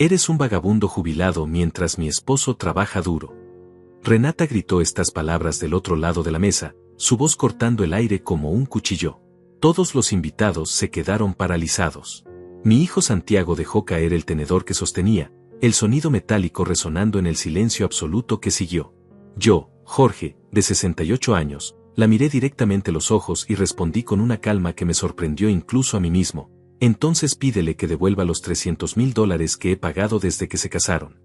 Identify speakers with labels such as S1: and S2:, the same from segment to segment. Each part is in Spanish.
S1: Eres un vagabundo jubilado mientras mi esposo trabaja duro. Renata gritó estas palabras del otro lado de la mesa, su voz cortando el aire como un cuchillo. Todos los invitados se quedaron paralizados. Mi hijo Santiago dejó caer el tenedor que sostenía, el sonido metálico resonando en el silencio absoluto que siguió. Yo, Jorge, de 68 años, la miré directamente a los ojos y respondí con una calma que me sorprendió incluso a mí mismo. Entonces pídele que devuelva los $300,000 que he pagado desde que se casaron.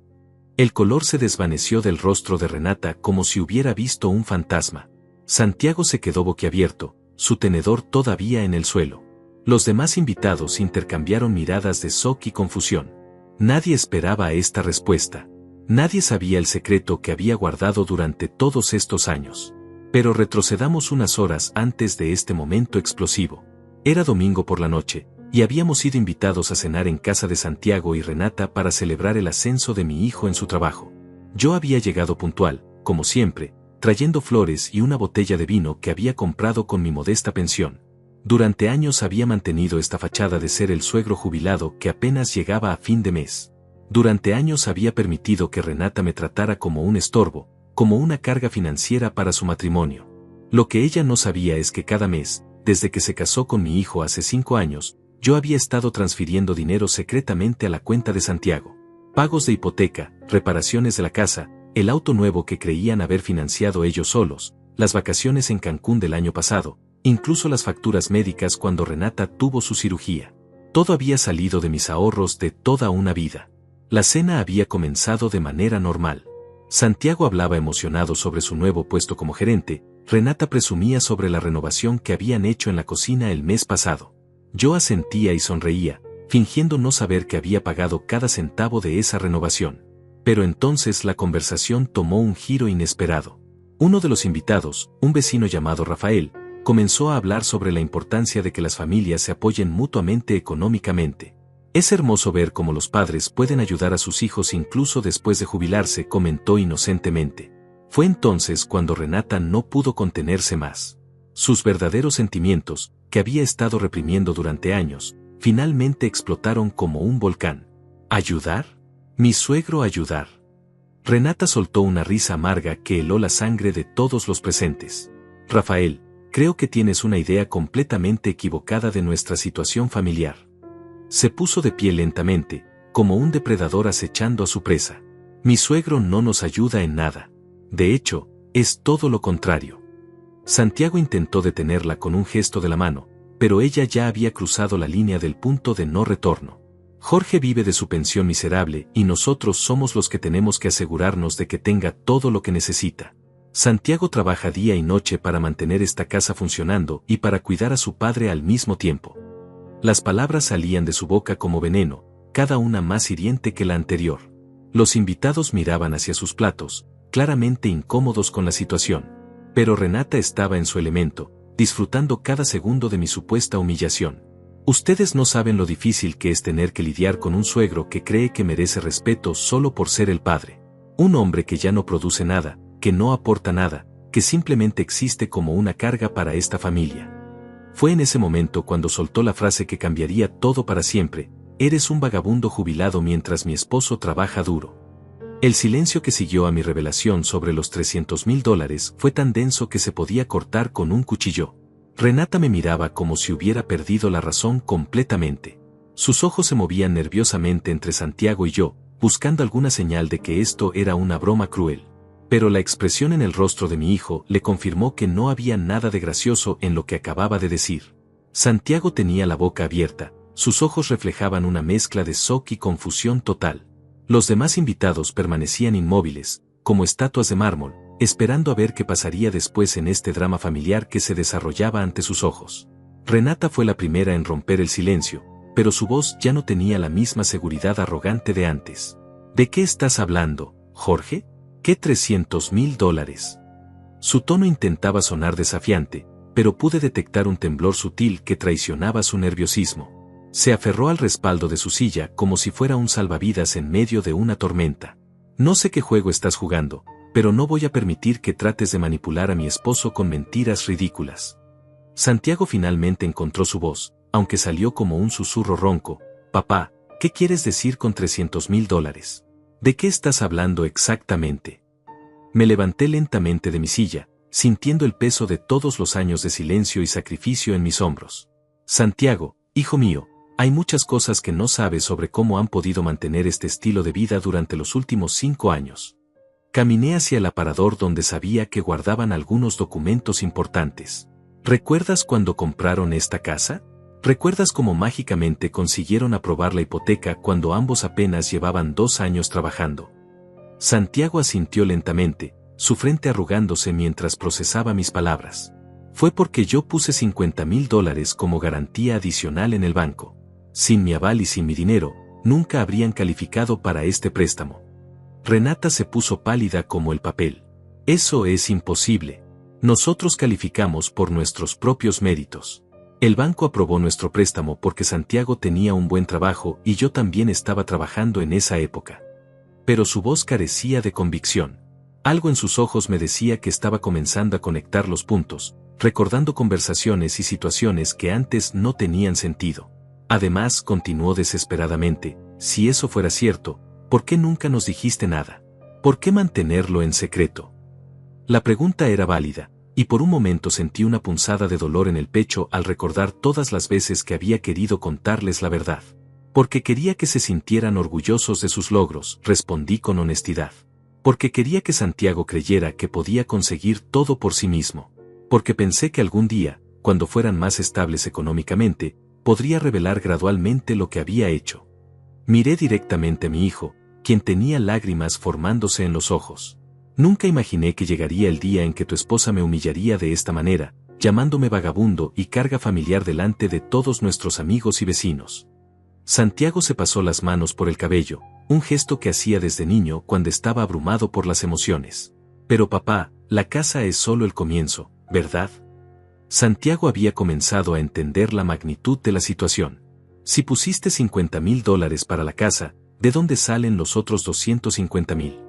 S1: El color se desvaneció del rostro de Renata como si hubiera visto un fantasma. Santiago se quedó boquiabierto, su tenedor todavía en el suelo. Los demás invitados intercambiaron miradas de shock y confusión. Nadie esperaba esta respuesta. Nadie sabía el secreto que había guardado durante todos estos años. Pero retrocedamos unas horas antes de este momento explosivo. Era domingo por la noche, y habíamos sido invitados a cenar en casa de Santiago y Renata para celebrar el ascenso de mi hijo en su trabajo. Yo había llegado puntual, como siempre, trayendo flores y una botella de vino que había comprado con mi modesta pensión. Durante años había mantenido esta fachada de ser el suegro jubilado que apenas llegaba a fin de mes. Durante años había permitido que Renata me tratara como un estorbo, como una carga financiera para su matrimonio. Lo que ella no sabía es que cada mes, desde que se casó con mi hijo hace 5 años, yo había estado transfiriendo dinero secretamente a la cuenta de Santiago. Pagos de hipoteca, reparaciones de la casa, el auto nuevo que creían haber financiado ellos solos, las vacaciones en Cancún del año pasado, incluso las facturas médicas cuando Renata tuvo su cirugía. Todo había salido de mis ahorros de toda una vida. La cena había comenzado de manera normal. Santiago hablaba emocionado sobre su nuevo puesto como gerente, Renata presumía sobre la renovación que habían hecho en la cocina el mes pasado. Yo asentía y sonreía, fingiendo no saber que había pagado cada centavo de esa renovación. Pero entonces la conversación tomó un giro inesperado. Uno de los invitados, un vecino llamado Rafael, comenzó a hablar sobre la importancia de que las familias se apoyen mutuamente económicamente. Es hermoso ver cómo los padres pueden ayudar a sus hijos incluso después de jubilarse, comentó inocentemente. Fue entonces cuando Renata no pudo contenerse más. Sus verdaderos sentimientos, que había estado reprimiendo durante años, finalmente explotaron como un volcán. ¿Ayudar? Mi suegro ayudar. Renata soltó una risa amarga que heló la sangre de todos los presentes. Rafael, creo que tienes una idea completamente equivocada de nuestra situación familiar. Se puso de pie lentamente, como un depredador acechando a su presa. Mi suegro no nos ayuda en nada. De hecho, es todo lo contrario. Santiago intentó detenerla con un gesto de la mano, pero ella ya había cruzado la línea del punto de no retorno. Jorge vive de su pensión miserable y nosotros somos los que tenemos que asegurarnos de que tenga todo lo que necesita. Santiago trabaja día y noche para mantener esta casa funcionando y para cuidar a su padre al mismo tiempo. Las palabras salían de su boca como veneno, cada una más hiriente que la anterior. Los invitados miraban hacia sus platos, claramente incómodos con la situación. Pero Renata estaba en su elemento, disfrutando cada segundo de mi supuesta humillación. Ustedes no saben lo difícil que es tener que lidiar con un suegro que cree que merece respeto solo por ser el padre. Un hombre que ya no produce nada, que no aporta nada, que simplemente existe como una carga para esta familia. Fue en ese momento cuando soltó la frase que cambiaría todo para siempre: eres un vagabundo jubilado mientras mi esposo trabaja duro. El silencio que siguió a mi revelación sobre los $300,000 fue tan denso que se podía cortar con un cuchillo. Renata me miraba como si hubiera perdido la razón completamente. Sus ojos se movían nerviosamente entre Santiago y yo, buscando alguna señal de que esto era una broma cruel. Pero la expresión en el rostro de mi hijo le confirmó que no había nada de gracioso en lo que acababa de decir. Santiago tenía la boca abierta, sus ojos reflejaban una mezcla de shock y confusión total. Los demás invitados permanecían inmóviles, como estatuas de mármol, esperando a ver qué pasaría después en este drama familiar que se desarrollaba ante sus ojos. Renata fue la primera en romper el silencio, pero su voz ya no tenía la misma seguridad arrogante de antes. ¿De qué estás hablando, Jorge? ¿Qué $300,000? Su tono intentaba sonar desafiante, pero pude detectar un temblor sutil que traicionaba su nerviosismo. Se aferró al respaldo de su silla como si fuera un salvavidas en medio de una tormenta. No sé qué juego estás jugando, pero no voy a permitir que trates de manipular a mi esposo con mentiras ridículas. Santiago finalmente encontró su voz, aunque salió como un susurro ronco. Papá, ¿Qué quieres decir con $300,000? ¿De qué estás hablando exactamente? Me levanté lentamente de mi silla, sintiendo el peso de todos los años de silencio y sacrificio en mis hombros. Santiago, hijo mío, hay muchas cosas que no sabes sobre cómo han podido mantener este estilo de vida durante los últimos 5 años. Caminé hacia el aparador donde sabía que guardaban algunos documentos importantes. ¿Recuerdas cuando compraron esta casa? ¿Recuerdas cómo mágicamente consiguieron aprobar la hipoteca cuando ambos apenas llevaban 2 años trabajando? Santiago asintió lentamente, su frente arrugándose mientras procesaba mis palabras. Fue porque yo puse $50,000 como garantía adicional en el banco. Sin mi aval y sin mi dinero, nunca habrían calificado para este préstamo. Renata se puso pálida como el papel. Eso es imposible. Nosotros calificamos por nuestros propios méritos. El banco aprobó nuestro préstamo porque Santiago tenía un buen trabajo y yo también estaba trabajando en esa época. Pero su voz carecía de convicción. Algo en sus ojos me decía que estaba comenzando a conectar los puntos, recordando conversaciones y situaciones que antes no tenían sentido. Además, continuó desesperadamente, si eso fuera cierto, ¿por qué nunca nos dijiste nada? ¿Por qué mantenerlo en secreto? La pregunta era válida, y por un momento sentí una punzada de dolor en el pecho al recordar todas las veces que había querido contarles la verdad. Porque quería que se sintieran orgullosos de sus logros, respondí con honestidad. Porque quería que Santiago creyera que podía conseguir todo por sí mismo. Porque pensé que algún día, cuando fueran más estables económicamente, podría revelar gradualmente lo que había hecho. Miré directamente a mi hijo, quien tenía lágrimas formándose en los ojos. Nunca imaginé que llegaría el día en que tu esposa me humillaría de esta manera, llamándome vagabundo y carga familiar delante de todos nuestros amigos y vecinos. Santiago se pasó las manos por el cabello, un gesto que hacía desde niño cuando estaba abrumado por las emociones. Pero papá, la casa es solo el comienzo, ¿verdad? Santiago había comenzado a entender la magnitud de la situación. Si pusiste $50,000 para la casa, ¿de dónde salen los otros $250,000?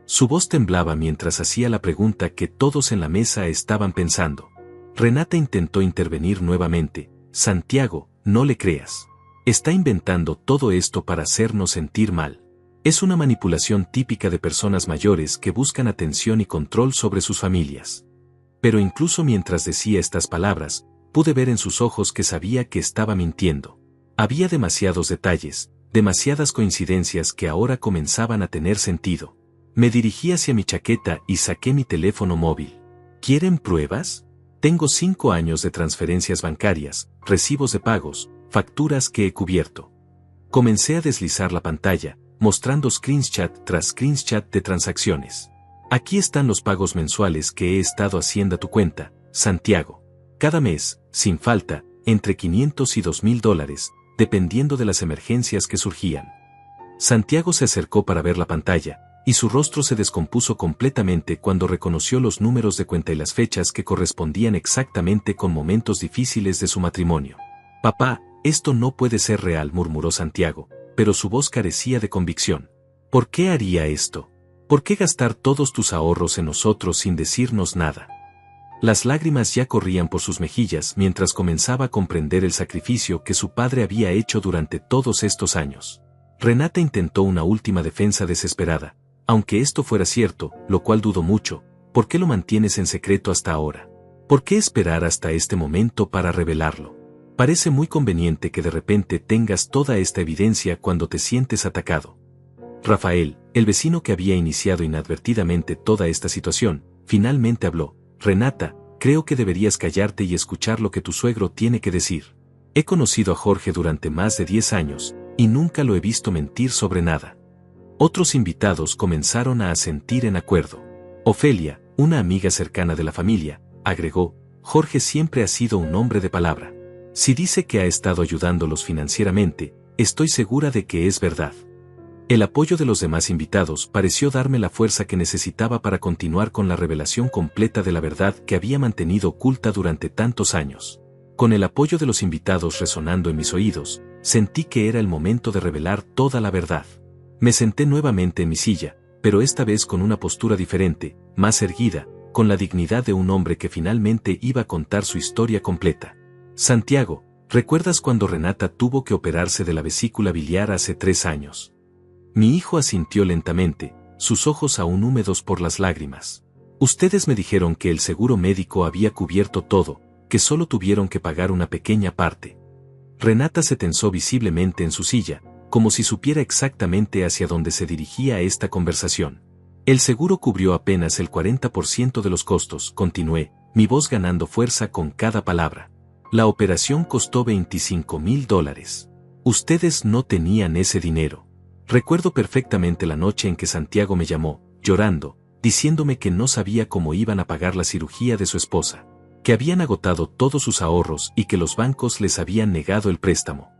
S1: Su voz temblaba mientras hacía la pregunta que todos en la mesa estaban pensando. Renata intentó intervenir nuevamente. Santiago, no le creas. Está inventando todo esto para hacernos sentir mal. Es una manipulación típica de personas mayores que buscan atención y control sobre sus familias. Pero incluso mientras decía estas palabras, pude ver en sus ojos que sabía que estaba mintiendo. Había demasiados detalles, demasiadas coincidencias que ahora comenzaban a tener sentido. Me dirigí hacia mi chaqueta y saqué mi teléfono móvil. ¿Quieren pruebas? Tengo 5 años de transferencias bancarias, recibos de pagos, facturas que he cubierto. Comencé a deslizar la pantalla, mostrando screenshot tras screenshot de transacciones. Aquí están los pagos mensuales que he estado haciendo a tu cuenta, Santiago. Cada mes, sin falta, entre $500 y $2,000, dependiendo de las emergencias que surgían. Santiago se acercó para ver la pantalla, y su rostro se descompuso completamente cuando reconoció los números de cuenta y las fechas que correspondían exactamente con momentos difíciles de su matrimonio. Papá, esto no puede ser real, murmuró Santiago, pero su voz carecía de convicción. ¿Por qué haría esto? ¿Por qué gastar todos tus ahorros en nosotros sin decirnos nada? Las lágrimas ya corrían por sus mejillas mientras comenzaba a comprender el sacrificio que su padre había hecho durante todos estos años. Renata intentó una última defensa desesperada. Aunque esto fuera cierto, lo cual dudo mucho, ¿por qué lo mantienes en secreto hasta ahora? ¿Por qué esperar hasta este momento para revelarlo? Parece muy conveniente que de repente tengas toda esta evidencia cuando te sientes atacado. Rafael, el vecino que había iniciado inadvertidamente toda esta situación, finalmente habló. Renata, creo que deberías callarte y escuchar lo que tu suegro tiene que decir. He conocido a Jorge durante más de 10 años, y nunca lo he visto mentir sobre nada. Otros invitados comenzaron a asentir en acuerdo. Ofelia, una amiga cercana de la familia, agregó, Jorge siempre ha sido un hombre de palabra. Si dice que ha estado ayudándolos financieramente, estoy segura de que es verdad. El apoyo de los demás invitados pareció darme la fuerza que necesitaba para continuar con la revelación completa de la verdad que había mantenido oculta durante tantos años. Con el apoyo de los invitados resonando en mis oídos, sentí que era el momento de revelar toda la verdad. Me senté nuevamente en mi silla, pero esta vez con una postura diferente, más erguida, con la dignidad de un hombre que finalmente iba a contar su historia completa. Santiago, ¿Recuerdas cuando Renata tuvo que operarse de la vesícula biliar hace 3 años? Mi hijo asintió lentamente, sus ojos aún húmedos por las lágrimas. Ustedes me dijeron que el seguro médico había cubierto todo, que solo tuvieron que pagar una pequeña parte. Renata se tensó visiblemente en su silla, como si supiera exactamente hacia dónde se dirigía esta conversación. El seguro cubrió apenas el 40% de los costos, continué, mi voz ganando fuerza con cada palabra. La operación costó $25,000. Ustedes no tenían ese dinero. Recuerdo perfectamente la noche en que Santiago me llamó, llorando, diciéndome que no sabía cómo iban a pagar la cirugía de su esposa, que habían agotado todos sus ahorros y que los bancos les habían negado el préstamo.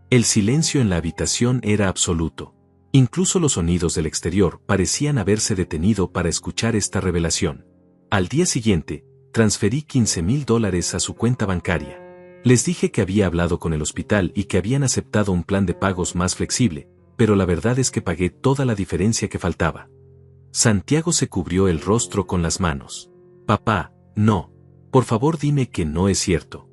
S1: El silencio en la habitación era absoluto. Incluso los sonidos del exterior parecían haberse detenido para escuchar esta revelación. Al día siguiente, transferí $15,000 a su cuenta bancaria. Les dije que había hablado con el hospital y que habían aceptado un plan de pagos más flexible, pero la verdad es que pagué toda la diferencia que faltaba. Santiago se cubrió el rostro con las manos. Papá, no. Por favor dime que no es cierto.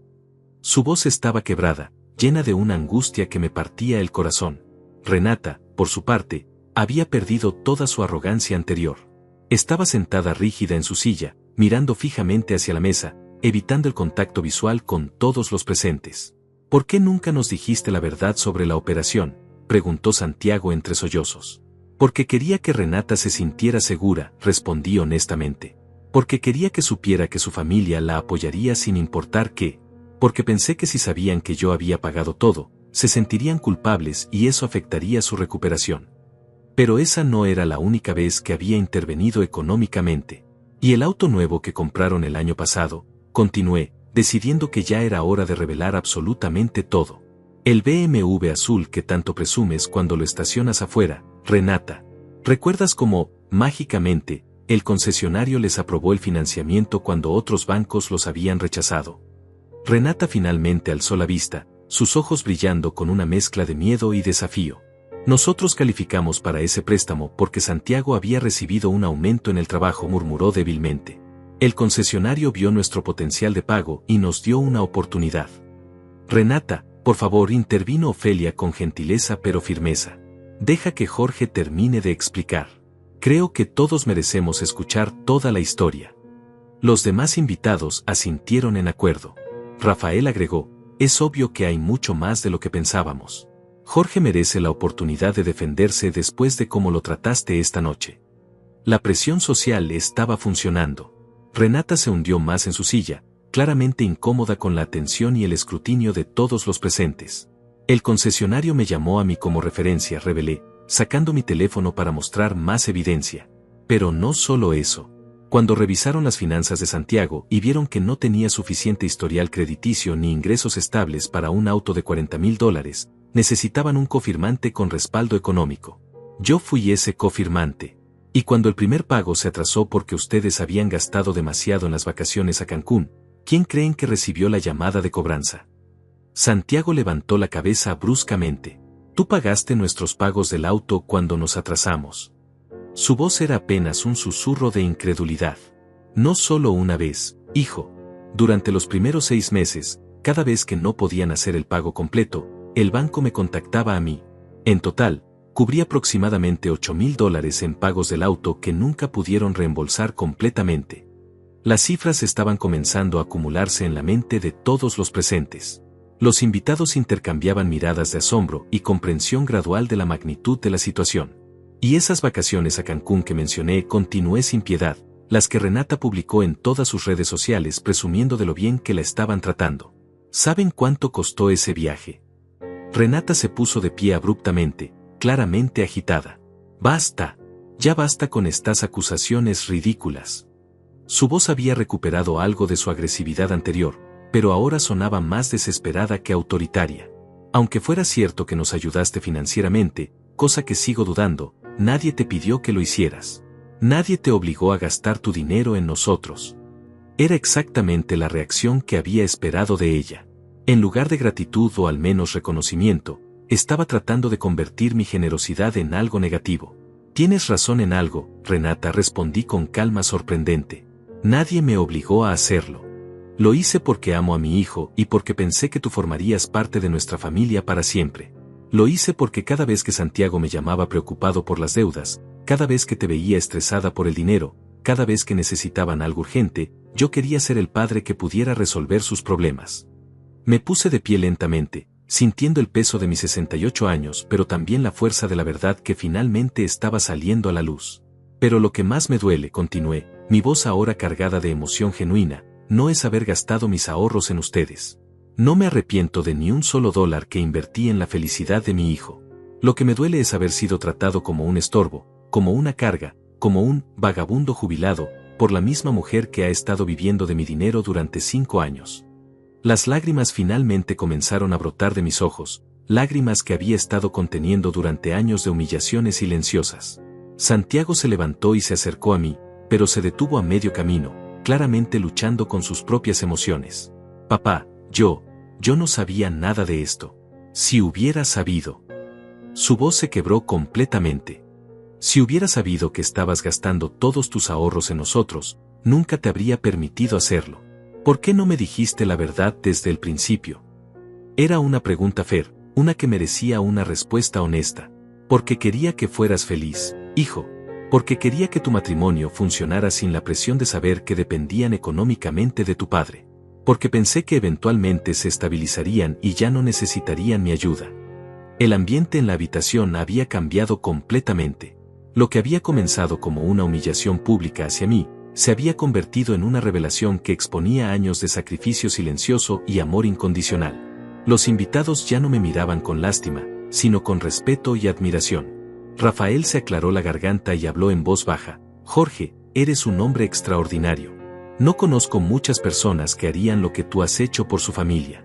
S1: Su voz estaba quebrada, llena de una angustia que me partía el corazón. Renata, por su parte, había perdido toda su arrogancia anterior. Estaba sentada rígida en su silla, mirando fijamente hacia la mesa, evitando el contacto visual con todos los presentes. ¿Por qué nunca nos dijiste la verdad sobre la operación?, preguntó Santiago entre sollozos. Porque quería que Renata se sintiera segura, respondí honestamente. Porque quería que supiera que su familia la apoyaría sin importar qué. Porque pensé que si sabían que yo había pagado todo, se sentirían culpables y eso afectaría su recuperación. Pero esa no era la única vez que había intervenido económicamente. Y el auto nuevo que compraron el año pasado, continué, decidiendo que ya era hora de revelar absolutamente todo. El BMW azul que tanto presumes cuando lo estacionas afuera, Renata. ¿Recuerdas cómo, mágicamente, el concesionario les aprobó el financiamiento cuando otros bancos los habían rechazado? Renata finalmente alzó la vista, sus ojos brillando con una mezcla de miedo y desafío. Nosotros calificamos para ese préstamo porque Santiago había recibido un aumento en el trabajo, murmuró débilmente. El concesionario vio nuestro potencial de pago y nos dio una oportunidad. Renata, por favor, intervino Ofelia con gentileza pero firmeza. Deja que Jorge termine de explicar. Creo que todos merecemos escuchar toda la historia. Los demás invitados asintieron en acuerdo. Rafael agregó, es obvio que hay mucho más de lo que pensábamos. Jorge merece la oportunidad de defenderse después de cómo lo trataste esta noche. La presión social estaba funcionando. Renata se hundió más en su silla, claramente incómoda con la atención y el escrutinio de todos los presentes. El concesionario me llamó a mí como referencia, revelé, sacando mi teléfono para mostrar más evidencia. Pero no solo eso. Cuando revisaron las finanzas de Santiago y vieron que no tenía suficiente historial crediticio ni ingresos estables para un auto de $40,000, necesitaban un cofirmante con respaldo económico. Yo fui ese cofirmante. Y cuando el primer pago se atrasó porque ustedes habían gastado demasiado en las vacaciones a Cancún, ¿quién creen que recibió la llamada de cobranza? Santiago levantó la cabeza bruscamente. Tú pagaste nuestros pagos del auto cuando nos atrasamos. Su voz era apenas un susurro de incredulidad. No solo una vez, hijo. Durante los primeros 6 meses, cada vez que no podían hacer el pago completo, el banco me contactaba a mí. En total, cubrí aproximadamente $8,000 en pagos del auto que nunca pudieron reembolsar completamente. Las cifras estaban comenzando a acumularse en la mente de todos los presentes. Los invitados intercambiaban miradas de asombro y comprensión gradual de la magnitud de la situación. Y esas vacaciones a Cancún que mencioné, continué sin piedad, las que Renata publicó en todas sus redes sociales presumiendo de lo bien que la estaban tratando. ¿Saben cuánto costó ese viaje? Renata se puso de pie abruptamente, claramente agitada. Basta, ya basta con estas acusaciones ridículas. Su voz había recuperado algo de su agresividad anterior, pero ahora sonaba más desesperada que autoritaria. Aunque fuera cierto que nos ayudaste financieramente, cosa que sigo dudando, nadie te pidió que lo hicieras. Nadie te obligó a gastar tu dinero en nosotros. Era exactamente la reacción que había esperado de ella. En lugar de gratitud o al menos reconocimiento, estaba tratando de convertir mi generosidad en algo negativo. Tienes razón en algo, Renata, respondí con calma sorprendente. Nadie me obligó a hacerlo. Lo hice porque amo a mi hijo y porque pensé que tú formarías parte de nuestra familia para siempre. Lo hice porque cada vez que Santiago me llamaba preocupado por las deudas, cada vez que te veía estresada por el dinero, cada vez que necesitaban algo urgente, yo quería ser el padre que pudiera resolver sus problemas. Me puse de pie lentamente, sintiendo el peso de mis 68 años, pero también la fuerza de la verdad que finalmente estaba saliendo a la luz. Pero lo que más me duele, continué, mi voz ahora cargada de emoción genuina, no es haber gastado mis ahorros en ustedes. No me arrepiento de ni un solo dólar que invertí en la felicidad de mi hijo. Lo que me duele es haber sido tratado como un estorbo, como una carga, como un vagabundo jubilado, por la misma mujer que ha estado viviendo de mi dinero durante 5 años. Las lágrimas finalmente comenzaron a brotar de mis ojos, lágrimas que había estado conteniendo durante años de humillaciones silenciosas. Santiago se levantó y se acercó a mí, pero se detuvo a medio camino, claramente luchando con sus propias emociones. Papá, yo no sabía nada de esto. Si hubiera sabido. Su voz se quebró completamente. Si hubiera sabido que estabas gastando todos tus ahorros en nosotros, nunca te habría permitido hacerlo. ¿Por qué no me dijiste la verdad desde el principio? Era una pregunta fair, una que merecía una respuesta honesta. Porque quería que fueras feliz, hijo. Porque quería que tu matrimonio funcionara sin la presión de saber que dependían económicamente de tu padre. Porque pensé que eventualmente se estabilizarían y ya no necesitarían mi ayuda. El ambiente en la habitación había cambiado completamente. Lo que había comenzado como una humillación pública hacia mí, se había convertido en una revelación que exponía años de sacrificio silencioso y amor incondicional. Los invitados ya no me miraban con lástima, sino con respeto y admiración. Rafael se aclaró la garganta y habló en voz baja. Jorge, eres un hombre extraordinario. No conozco muchas personas que harían lo que tú has hecho por su familia.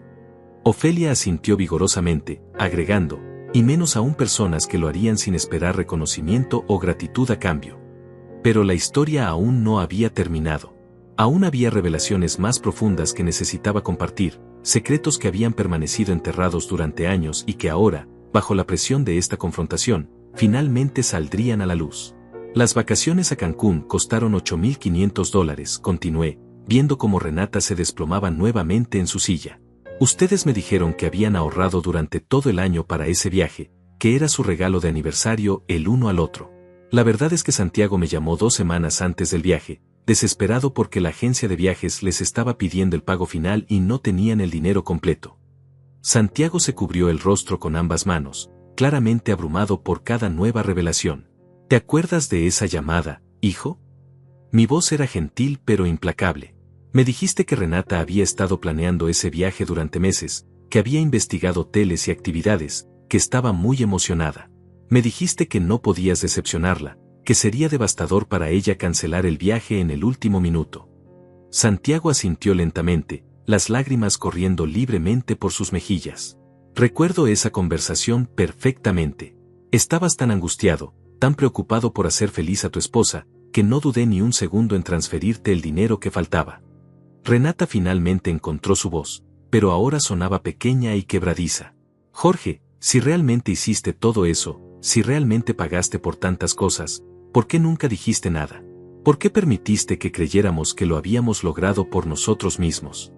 S1: Ofelia asintió vigorosamente, agregando, y menos aún personas que lo harían sin esperar reconocimiento o gratitud a cambio. Pero la historia aún no había terminado. Aún había revelaciones más profundas que necesitaba compartir, secretos que habían permanecido enterrados durante años y que ahora, bajo la presión de esta confrontación, finalmente saldrían a la luz. Las vacaciones a Cancún costaron $8,500, continué, viendo cómo Renata se desplomaba nuevamente en su silla. Ustedes me dijeron que habían ahorrado durante todo el año para ese viaje, que era su regalo de aniversario el uno al otro. La verdad es que Santiago me llamó 2 semanas antes del viaje, desesperado porque la agencia de viajes les estaba pidiendo el pago final y no tenían el dinero completo. Santiago se cubrió el rostro con ambas manos, claramente abrumado por cada nueva revelación. ¿Te acuerdas de esa llamada, hijo? Mi voz era gentil pero implacable. Me dijiste que Renata había estado planeando ese viaje durante meses, que había investigado hoteles y actividades, que estaba muy emocionada. Me dijiste que no podías decepcionarla, que sería devastador para ella cancelar el viaje en el último minuto. Santiago asintió lentamente, las lágrimas corriendo libremente por sus mejillas. Recuerdo esa conversación perfectamente. Estabas tan angustiado, tan preocupado por hacer feliz a tu esposa, que no dudé ni un segundo en transferirte el dinero que faltaba. Renata finalmente encontró su voz, pero ahora sonaba pequeña y quebradiza. Jorge, si realmente hiciste todo eso, si realmente pagaste por tantas cosas, ¿por qué nunca dijiste nada? ¿Por qué permitiste que creyéramos que lo habíamos logrado por nosotros mismos?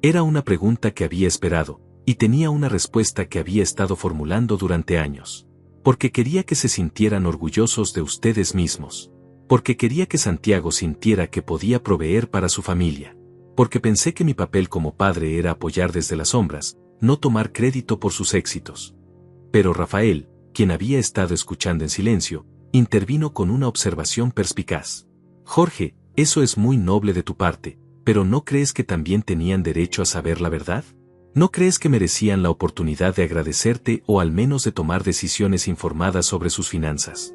S1: Era una pregunta que había esperado, y tenía una respuesta que había estado formulando durante años. Porque quería que se sintieran orgullosos de ustedes mismos. Porque quería que Santiago sintiera que podía proveer para su familia. Porque pensé que mi papel como padre era apoyar desde las sombras, no tomar crédito por sus éxitos. Pero Rafael, quien había estado escuchando en silencio, intervino con una observación perspicaz. Jorge, eso es muy noble de tu parte, pero ¿no crees que también tenían derecho a saber la verdad? ¿No crees que merecían la oportunidad de agradecerte o al menos de tomar decisiones informadas sobre sus finanzas?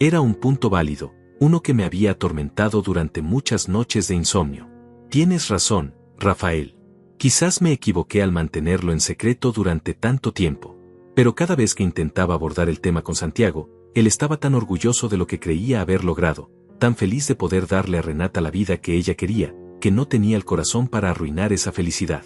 S1: Era un punto válido, uno que me había atormentado durante muchas noches de insomnio. Tienes razón, Rafael. Quizás me equivoqué al mantenerlo en secreto durante tanto tiempo. Pero cada vez que intentaba abordar el tema con Santiago, él estaba tan orgulloso de lo que creía haber logrado, tan feliz de poder darle a Renata la vida que ella quería, que no tenía el corazón para arruinar esa felicidad.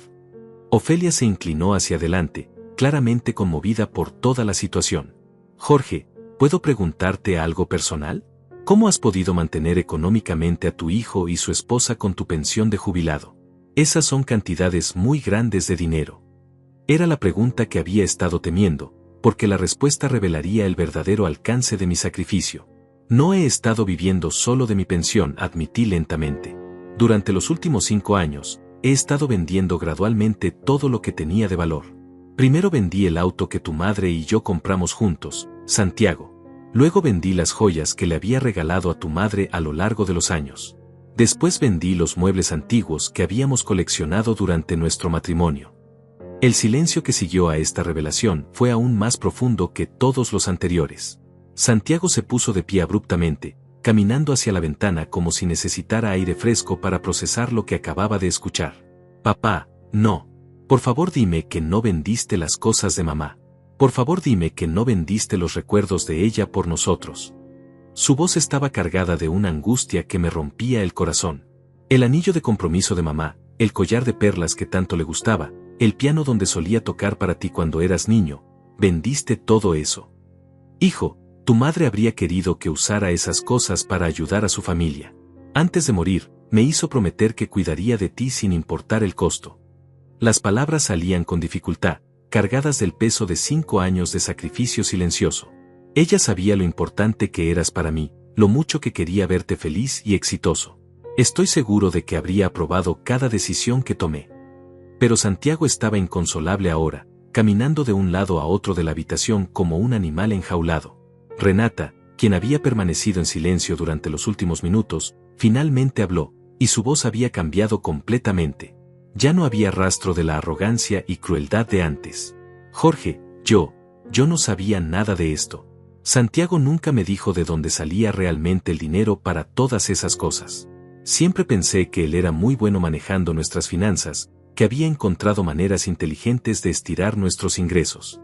S1: Ofelia se inclinó hacia adelante, claramente conmovida por toda la situación. Jorge, ¿puedo preguntarte algo personal? ¿Cómo has podido mantener económicamente a tu hijo y su esposa con tu pensión de jubilado? Esas son cantidades muy grandes de dinero. Era la pregunta que había estado temiendo, porque la respuesta revelaría el verdadero alcance de mi sacrificio. No he estado viviendo solo de mi pensión, admití lentamente. Durante los últimos 5 años, he estado vendiendo gradualmente todo lo que tenía de valor. Primero vendí el auto que tu madre y yo compramos juntos, Santiago. Luego vendí las joyas que le había regalado a tu madre a lo largo de los años. Después vendí los muebles antiguos que habíamos coleccionado durante nuestro matrimonio. El silencio que siguió a esta revelación fue aún más profundo que todos los anteriores. Santiago se puso de pie abruptamente, caminando hacia la ventana como si necesitara aire fresco para procesar lo que acababa de escuchar. Papá, no. Por favor dime que no vendiste las cosas de mamá. Por favor dime que no vendiste los recuerdos de ella por nosotros. Su voz estaba cargada de una angustia que me rompía el corazón. El anillo de compromiso de mamá, el collar de perlas que tanto le gustaba, el piano donde solía tocar para ti cuando eras niño, vendiste todo eso. Hijo, tu madre habría querido que usara esas cosas para ayudar a su familia. Antes de morir, me hizo prometer que cuidaría de ti sin importar el costo. Las palabras salían con dificultad, cargadas del peso de 5 años de sacrificio silencioso. Ella sabía lo importante que eras para mí, lo mucho que quería verte feliz y exitoso. Estoy seguro de que habría aprobado cada decisión que tomé. Pero Santiago estaba inconsolable ahora, caminando de un lado a otro de la habitación como un animal enjaulado. Renata, quien había permanecido en silencio durante los últimos minutos, finalmente habló, y su voz había cambiado completamente. Ya no había rastro de la arrogancia y crueldad de antes. Jorge, yo no sabía nada de esto. Santiago nunca me dijo de dónde salía realmente el dinero para todas esas cosas. Siempre pensé que él era muy bueno manejando nuestras finanzas, que había encontrado maneras inteligentes de estirar nuestros ingresos.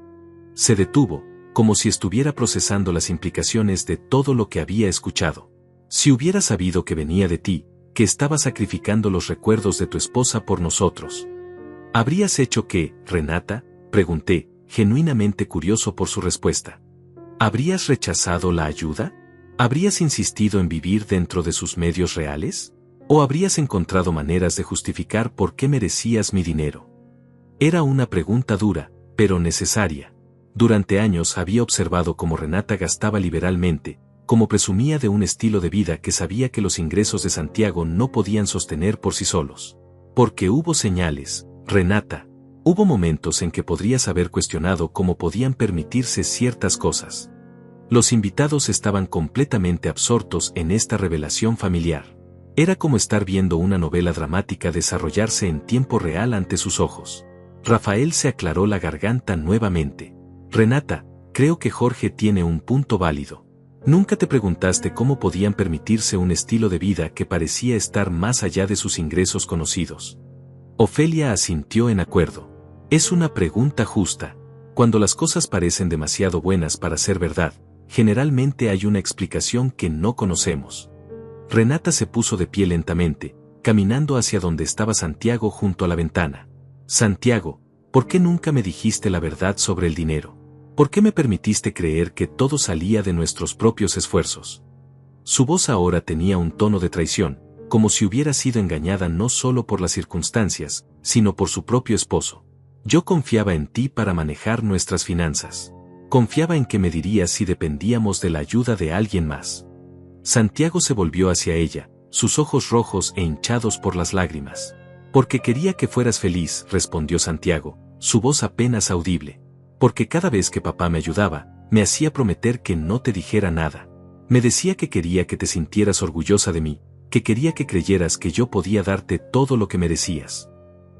S1: Se detuvo, como si estuviera procesando las implicaciones de todo lo que había escuchado. Si hubiera sabido que venía de ti, que estaba sacrificando los recuerdos de tu esposa por nosotros. ¿Habrías hecho qué, Renata? Pregunté, genuinamente curioso por su respuesta. ¿Habrías rechazado la ayuda? ¿Habrías insistido en vivir dentro de sus medios reales? ¿O habrías encontrado maneras de justificar por qué merecías mi dinero? Era una pregunta dura, pero necesaria. Durante años había observado cómo Renata gastaba liberalmente, como presumía de un estilo de vida que sabía que los ingresos de Santiago no podían sostener por sí solos. Porque hubo señales, Renata. Hubo momentos en que podrías haber cuestionado cómo podían permitirse ciertas cosas. Los invitados estaban completamente absortos en esta revelación familiar. Era como estar viendo una novela dramática desarrollarse en tiempo real ante sus ojos. Rafael se aclaró la garganta nuevamente. Renata, creo que Jorge tiene un punto válido. ¿Nunca te preguntaste cómo podían permitirse un estilo de vida que parecía estar más allá de sus ingresos conocidos? Ofelia asintió en acuerdo. Es una pregunta justa. Cuando las cosas parecen demasiado buenas para ser verdad, generalmente hay una explicación que no conocemos. Renata se puso de pie lentamente, caminando hacia donde estaba Santiago junto a la ventana. Santiago, ¿por qué nunca me dijiste la verdad sobre el dinero? ¿Por qué me permitiste creer que todo salía de nuestros propios esfuerzos? Su voz ahora tenía un tono de traición, como si hubiera sido engañada no solo por las circunstancias, sino por su propio esposo. Yo confiaba en ti para manejar nuestras finanzas. Confiaba en que me dirías si dependíamos de la ayuda de alguien más. Santiago se volvió hacia ella, sus ojos rojos e hinchados por las lágrimas. Porque quería que fueras feliz, respondió Santiago, su voz apenas audible. Porque cada vez que papá me ayudaba, me hacía prometer que no te dijera nada. Me decía que quería que te sintieras orgullosa de mí, que quería que creyeras que yo podía darte todo lo que merecías.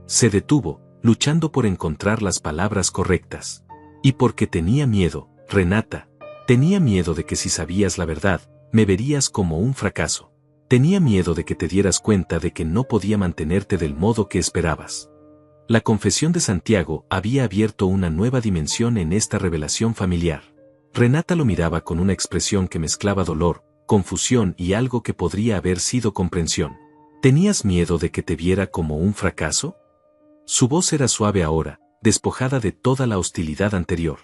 S1: Se detuvo, luchando por encontrar las palabras correctas. Y porque tenía miedo, Renata. Tenía miedo de que si sabías la verdad, me verías como un fracaso. Tenía miedo de que te dieras cuenta de que no podía mantenerte del modo que esperabas. La confesión de Santiago había abierto una nueva dimensión en esta revelación familiar. Renata lo miraba con una expresión que mezclaba dolor, confusión y algo que podría haber sido comprensión. ¿Tenías miedo de que te viera como un fracaso? Su voz era suave ahora, despojada de toda la hostilidad anterior.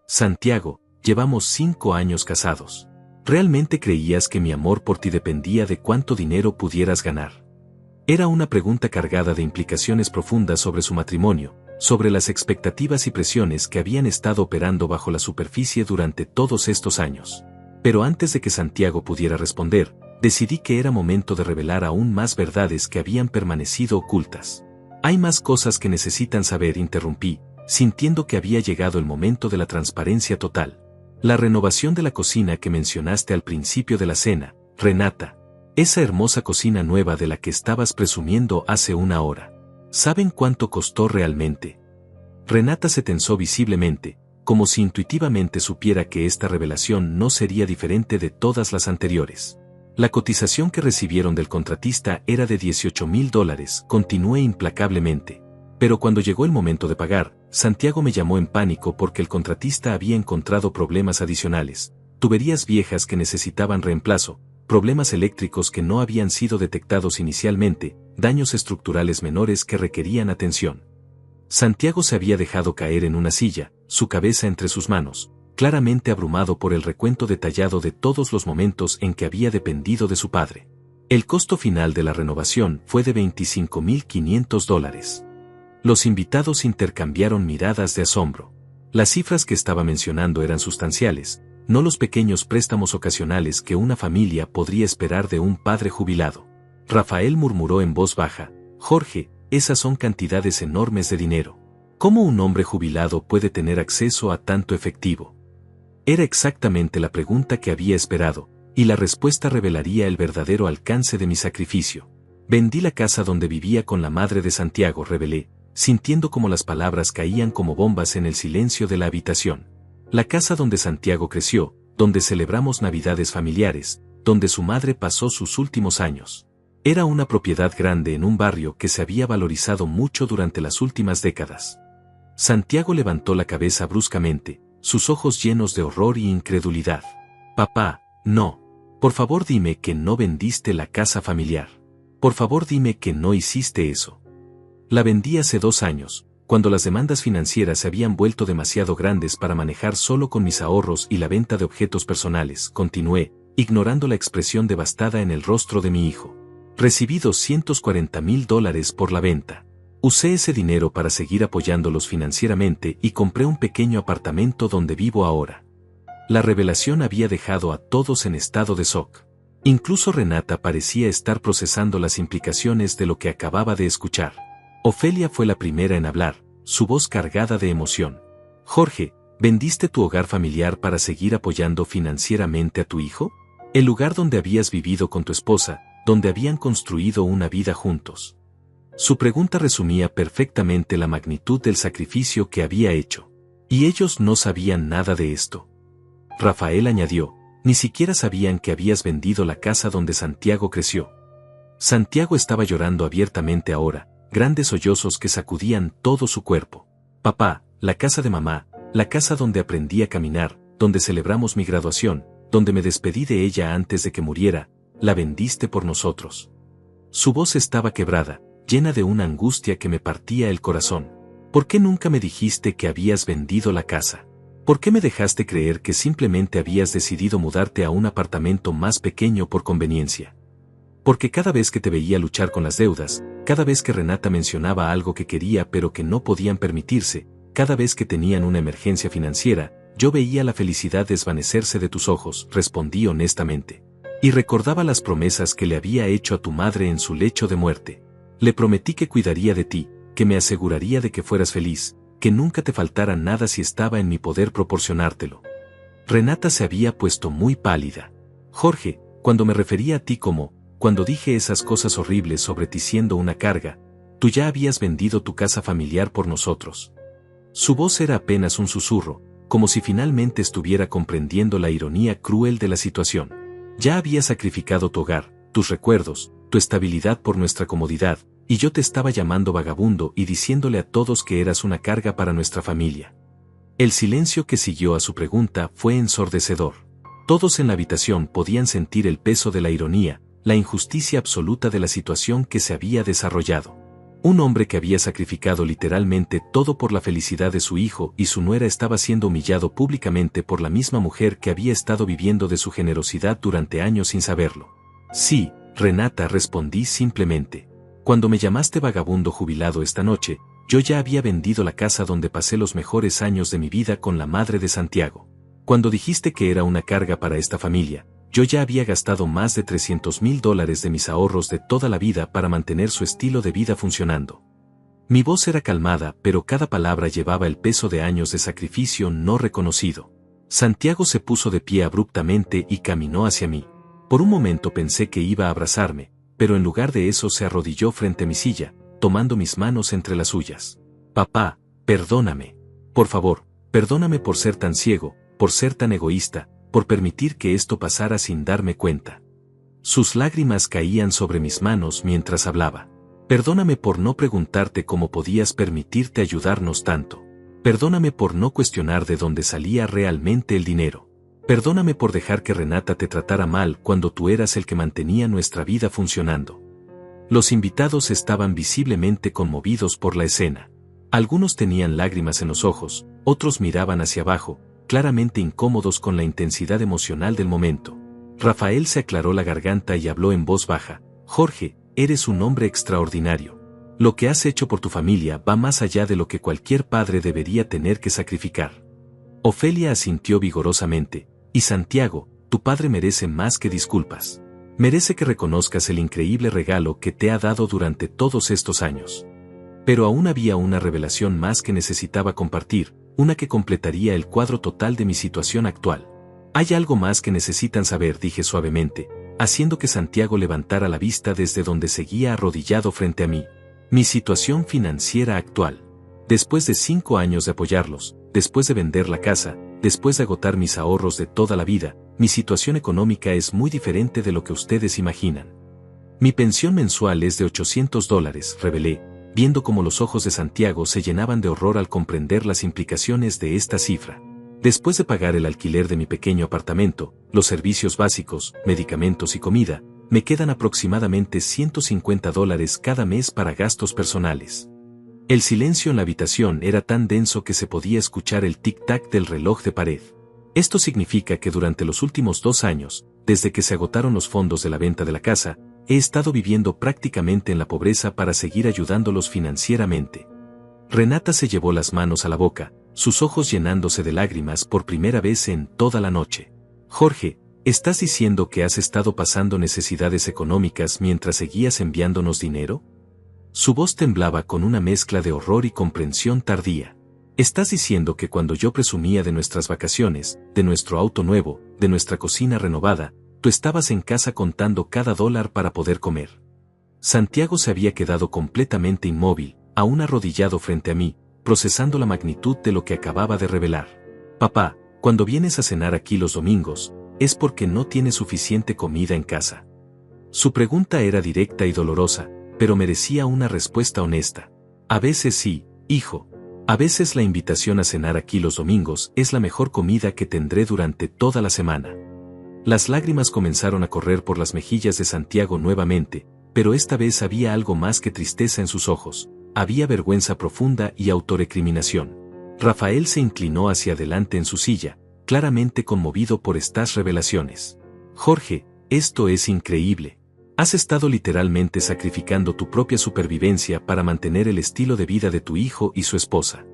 S1: Santiago, llevamos 5 años casados. ¿Realmente creías que mi amor por ti dependía de cuánto dinero pudieras ganar? Era una pregunta cargada de implicaciones profundas sobre su matrimonio, sobre las expectativas y presiones que habían estado operando bajo la superficie durante todos estos años. Pero antes de que Santiago pudiera responder, decidí que era momento de revelar aún más verdades que habían permanecido ocultas. Hay más cosas que necesitan saber, interrumpí, sintiendo que había llegado el momento de la transparencia total. La renovación de la cocina que mencionaste al principio de la cena, Renata. Esa hermosa cocina nueva de la que estabas presumiendo hace una hora. ¿Saben cuánto costó realmente? Renata se tensó visiblemente, como si intuitivamente supiera que esta revelación no sería diferente de todas las anteriores. La cotización que recibieron del contratista era de $18,000, continué implacablemente. Pero cuando llegó el momento de pagar, Santiago me llamó en pánico porque el contratista había encontrado problemas adicionales, tuberías viejas que necesitaban reemplazo, problemas eléctricos que no habían sido detectados inicialmente, daños estructurales menores que requerían atención. Santiago se había dejado caer en una silla, su cabeza entre sus manos, claramente abrumado por el recuento detallado de todos los momentos en que había dependido de su padre. El costo final de la renovación fue de $25,500. Los invitados intercambiaron miradas de asombro. Las cifras que estaba mencionando eran sustanciales, no los pequeños préstamos ocasionales que una familia podría esperar de un padre jubilado. Rafael murmuró en voz baja, Jorge, esas son cantidades enormes de dinero. ¿Cómo un hombre jubilado puede tener acceso a tanto efectivo? Era exactamente la pregunta que había esperado, y la respuesta revelaría el verdadero alcance de mi sacrificio. Vendí la casa donde vivía con la madre de Santiago, revelé, sintiendo como las palabras caían como bombas en el silencio de la habitación. La casa donde Santiago creció, donde celebramos navidades familiares, donde su madre pasó sus últimos años. Era una propiedad grande en un barrio que se había valorizado mucho durante las últimas décadas. Santiago levantó la cabeza bruscamente, sus ojos llenos de horror y incredulidad. Papá, no. Por favor dime que no vendiste la casa familiar. Por favor dime que no hiciste eso. La vendí hace 2 años, cuando las demandas financieras se habían vuelto demasiado grandes para manejar solo con mis ahorros y la venta de objetos personales, continué, ignorando la expresión devastada en el rostro de mi hijo. Recibí $240,000 por la venta. Usé ese dinero para seguir apoyándolos financieramente y compré un pequeño apartamento donde vivo ahora. La revelación había dejado a todos en estado de shock. Incluso Renata parecía estar procesando las implicaciones de lo que acababa de escuchar. Ofelia fue la primera en hablar, su voz cargada de emoción. Jorge, ¿vendiste tu hogar familiar para seguir apoyando financieramente a tu hijo? El lugar donde habías vivido con tu esposa, donde habían construido una vida juntos. Su pregunta resumía perfectamente la magnitud del sacrificio que había hecho. Y ellos no sabían nada de esto. Rafael añadió, ni siquiera sabían que habías vendido la casa donde Santiago creció. Santiago estaba llorando abiertamente ahora, grandes sollozos que sacudían todo su cuerpo. Papá, la casa de mamá, la casa donde aprendí a caminar, donde celebramos mi graduación, donde me despedí de ella antes de que muriera, la vendiste por nosotros. Su voz estaba quebrada, llena de una angustia que me partía el corazón. ¿Por qué nunca me dijiste que habías vendido la casa? ¿Por qué me dejaste creer que simplemente habías decidido mudarte a un apartamento más pequeño por conveniencia? Porque cada vez que te veía luchar con las deudas, cada vez que Renata mencionaba algo que quería pero que no podían permitirse, cada vez que tenían una emergencia financiera, yo veía la felicidad desvanecerse de tus ojos, respondí honestamente. Y recordaba las promesas que le había hecho a tu madre en su lecho de muerte. Le prometí que cuidaría de ti, que me aseguraría de que fueras feliz, que nunca te faltara nada si estaba en mi poder proporcionártelo. Renata se había puesto muy pálida. Jorge, cuando me refería a ti cuando dije esas cosas horribles sobre ti siendo una carga, tú ya habías vendido tu casa familiar por nosotros. Su voz era apenas un susurro, como si finalmente estuviera comprendiendo la ironía cruel de la situación. Ya habías sacrificado tu hogar, tus recuerdos, tu estabilidad por nuestra comodidad, y yo te estaba llamando vagabundo y diciéndole a todos que eras una carga para nuestra familia. El silencio que siguió a su pregunta fue ensordecedor. Todos en la habitación podían sentir el peso de la ironía, la injusticia absoluta de la situación que se había desarrollado. Un hombre que había sacrificado literalmente todo por la felicidad de su hijo y su nuera estaba siendo humillado públicamente por la misma mujer que había estado viviendo de su generosidad durante años sin saberlo. Sí, Renata, respondí simplemente. Cuando me llamaste vagabundo jubilado esta noche, yo ya había vendido la casa donde pasé los mejores años de mi vida con la madre de Santiago. Cuando dijiste que era una carga para esta familia, yo ya había gastado más de $300,000 de mis ahorros de toda la vida para mantener su estilo de vida funcionando. Mi voz era calmada, pero cada palabra llevaba el peso de años de sacrificio no reconocido. Santiago se puso de pie abruptamente y caminó hacia mí. Por un momento pensé que iba a abrazarme, pero en lugar de eso se arrodilló frente a mi silla, tomando mis manos entre las suyas. Papá, perdóname. Por favor, perdóname por ser tan ciego, por ser tan egoísta, por permitir que esto pasara sin darme cuenta. Sus lágrimas caían sobre mis manos mientras hablaba. Perdóname por no preguntarte cómo podías permitirte ayudarnos tanto. Perdóname por no cuestionar de dónde salía realmente el dinero. Perdóname por dejar que Renata te tratara mal cuando tú eras el que mantenía nuestra vida funcionando. Los invitados estaban visiblemente conmovidos por la escena. Algunos tenían lágrimas en los ojos, otros miraban hacia abajo, claramente incómodos con la intensidad emocional del momento. Rafael se aclaró la garganta y habló en voz baja. Jorge, eres un hombre extraordinario. Lo que has hecho por tu familia va más allá de lo que cualquier padre debería tener que sacrificar. Ofelia asintió vigorosamente. Y Santiago, tu padre merece más que disculpas. Merece que reconozcas el increíble regalo que te ha dado durante todos estos años. Pero aún había una revelación más que necesitaba compartir, una que completaría el cuadro total de mi situación actual. Hay algo más que necesitan saber, dije suavemente, haciendo que Santiago levantara la vista desde donde seguía arrodillado frente a mí. Mi situación financiera actual. Después de 5 años de apoyarlos, después de vender la casa, después de agotar mis ahorros de toda la vida, mi situación económica es muy diferente de lo que ustedes imaginan. Mi pensión mensual es de $800, revelé, viendo cómo los ojos de Santiago se llenaban de horror al comprender las implicaciones de esta cifra. Después de pagar el alquiler de mi pequeño apartamento, los servicios básicos, medicamentos y comida, me quedan aproximadamente $150 cada mes para gastos personales. El silencio en la habitación era tan denso que se podía escuchar el tic-tac del reloj de pared. Esto significa que durante los últimos 2 años, desde que se agotaron los fondos de la venta de la casa, he estado viviendo prácticamente en la pobreza para seguir ayudándolos financieramente. Renata se llevó las manos a la boca, sus ojos llenándose de lágrimas por primera vez en toda la noche. Jorge, ¿estás diciendo que has estado pasando necesidades económicas mientras seguías enviándonos dinero? Su voz temblaba con una mezcla de horror y comprensión tardía. ¿Estás diciendo que cuando yo presumía de nuestras vacaciones, de nuestro auto nuevo, de nuestra cocina renovada, tú estabas en casa contando cada dólar para poder comer? Santiago se había quedado completamente inmóvil, aún arrodillado frente a mí, procesando la magnitud de lo que acababa de revelar. Papá, cuando vienes a cenar aquí los domingos, es porque no tienes suficiente comida en casa. Su pregunta era directa y dolorosa, pero merecía una respuesta honesta. A veces sí, hijo. A veces la invitación a cenar aquí los domingos es la mejor comida que tendré durante toda la semana. Las lágrimas comenzaron a correr por las mejillas de Santiago nuevamente, pero esta vez había algo más que tristeza en sus ojos, había vergüenza profunda y autorrecriminación. Rafael se inclinó hacia adelante en su silla, claramente conmovido por estas revelaciones. Jorge, esto es increíble. Has estado literalmente sacrificando tu propia supervivencia para mantener el estilo de vida de tu hijo y su esposa.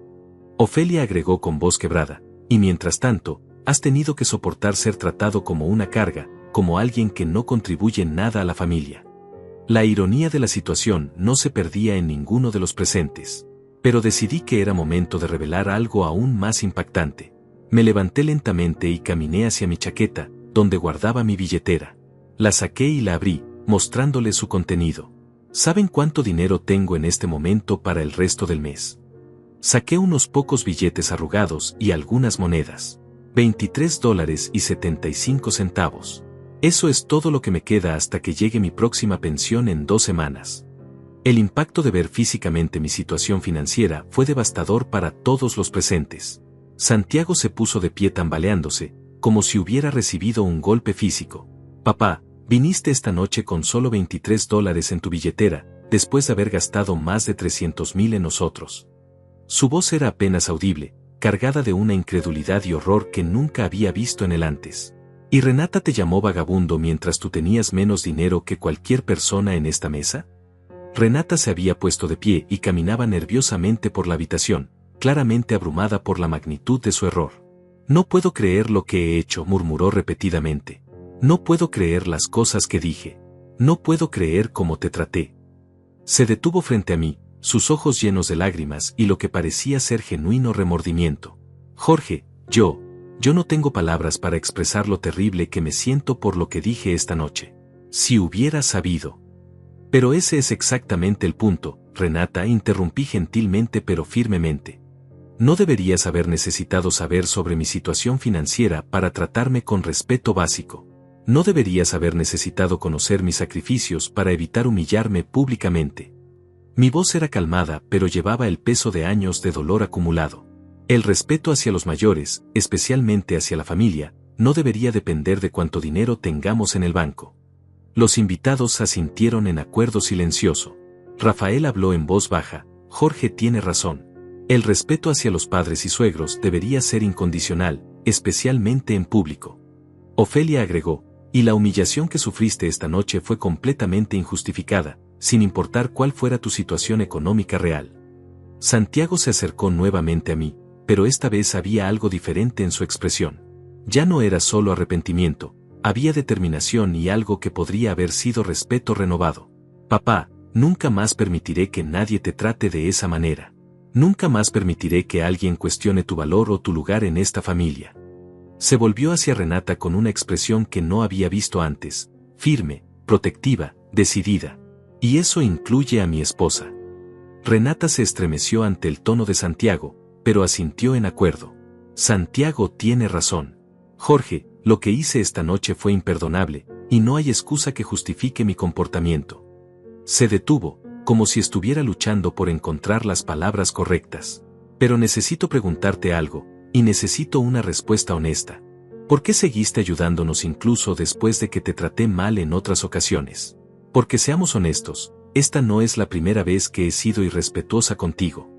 S1: Ofelia agregó con voz quebrada, y mientras tanto, has tenido que soportar ser tratado como una carga, como alguien que no contribuye nada a la familia. La ironía de la situación no se perdía en ninguno de los presentes. Pero decidí que era momento de revelar algo aún más impactante. Me levanté lentamente y caminé hacia mi chaqueta, donde guardaba mi billetera. La saqué y la abrí, mostrándole su contenido. ¿Saben cuánto dinero tengo en este momento para el resto del mes? Saqué unos pocos billetes arrugados y algunas monedas. $23.75. Eso es todo lo que me queda hasta que llegue mi próxima pensión en 2 semanas. El impacto de ver físicamente mi situación financiera fue devastador para todos los presentes. Santiago se puso de pie tambaleándose, como si hubiera recibido un golpe físico. Papá, viniste esta noche con solo $23 en tu billetera, después de haber gastado más de 300,000 en nosotros. Su voz era apenas audible, cargada de una incredulidad y horror que nunca había visto en él antes. ¿Y Renata te llamó vagabundo mientras tú tenías menos dinero que cualquier persona en esta mesa? Renata se había puesto de pie y caminaba nerviosamente por la habitación, claramente abrumada por la magnitud de su error. No puedo creer lo que he hecho, murmuró repetidamente. No puedo creer las cosas que dije. No puedo creer cómo te traté. Se detuvo frente a mí, sus ojos llenos de lágrimas y lo que parecía ser genuino remordimiento. Jorge, yo no tengo palabras para expresar lo terrible que me siento por lo que dije esta noche. Si hubiera sabido. Pero ese es exactamente el punto, Renata, interrumpí gentilmente pero firmemente. No deberías haber necesitado saber sobre mi situación financiera para tratarme con respeto básico. No deberías haber necesitado conocer mis sacrificios para evitar humillarme públicamente. Mi voz era calmada, pero llevaba el peso de años de dolor acumulado. El respeto hacia los mayores, especialmente hacia la familia, no debería depender de cuánto dinero tengamos en el banco. Los invitados asintieron en acuerdo silencioso. Rafael habló en voz baja. Jorge tiene razón. El respeto hacia los padres y suegros debería ser incondicional, especialmente en público. Ofelia agregó, y la humillación que sufriste esta noche fue completamente injustificada, sin importar cuál fuera tu situación económica real. Santiago se acercó nuevamente a mí, pero esta vez había algo diferente en su expresión. Ya no era solo arrepentimiento, había determinación y algo que podría haber sido respeto renovado. Papá, nunca más permitiré que nadie te trate de esa manera. Nunca más permitiré que alguien cuestione tu valor o tu lugar en esta familia. Se volvió hacia Renata con una expresión que no había visto antes, firme, protectiva, decidida. Y eso incluye a mi esposa. Renata se estremeció ante el tono de Santiago, pero asintió en acuerdo. Santiago tiene razón. Jorge, lo que hice esta noche fue imperdonable, y no hay excusa que justifique mi comportamiento. Se detuvo, como si estuviera luchando por encontrar las palabras correctas. Pero necesito preguntarte algo, y necesito una respuesta honesta. ¿Por qué seguiste ayudándonos incluso después de que te traté mal en otras ocasiones? Porque seamos honestos, esta no es la primera vez que he sido irrespetuosa contigo.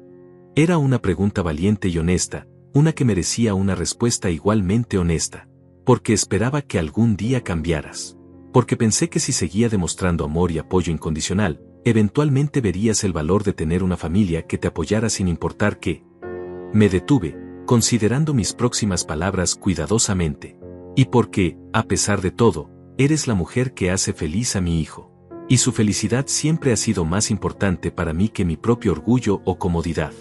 S1: Era una pregunta valiente y honesta, una que merecía una respuesta igualmente honesta. Porque esperaba que algún día cambiaras. Porque pensé que si seguía demostrando amor y apoyo incondicional, eventualmente verías el valor de tener una familia que te apoyara sin importar qué. Me detuve, considerando mis próximas palabras cuidadosamente. Y porque, a pesar de todo, eres la mujer que hace feliz a mi hijo. Y su felicidad siempre ha sido más importante para mí que mi propio orgullo o comodidad.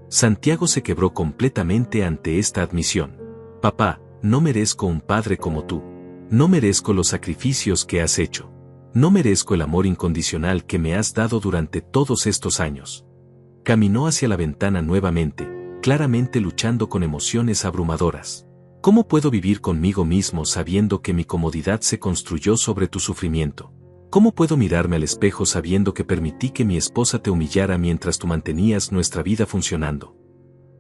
S1: Santiago se quebró completamente ante esta admisión. Papá, no merezco un padre como tú. No merezco los sacrificios que has hecho. No merezco el amor incondicional que me has dado durante todos estos años. Caminó hacia la ventana nuevamente, claramente luchando con emociones abrumadoras. ¿Cómo puedo vivir conmigo mismo sabiendo que mi comodidad se construyó sobre tu sufrimiento? ¿Cómo puedo mirarme al espejo sabiendo que permití que mi esposa te humillara mientras tú mantenías nuestra vida funcionando?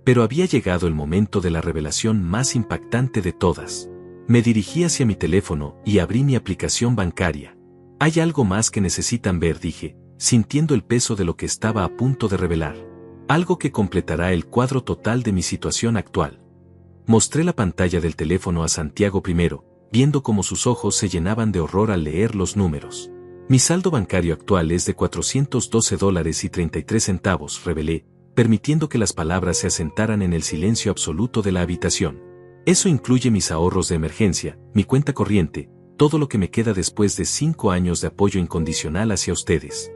S1: Pero había llegado el momento de la revelación más impactante de todas. Me dirigí hacia mi teléfono y abrí mi aplicación bancaria. Hay algo más que necesitan ver, dije, sintiendo el peso de lo que estaba a punto de revelar. Algo que completará el cuadro total de mi situación actual. Mostré la pantalla del teléfono a Santiago primero, viendo cómo sus ojos se llenaban de horror al leer los números. Mi saldo bancario actual es de $412.33, revelé, permitiendo que las palabras se asentaran en el silencio absoluto de la habitación. Eso incluye mis ahorros de emergencia, mi cuenta corriente, todo lo que me queda después de 5 años de apoyo incondicional hacia ustedes.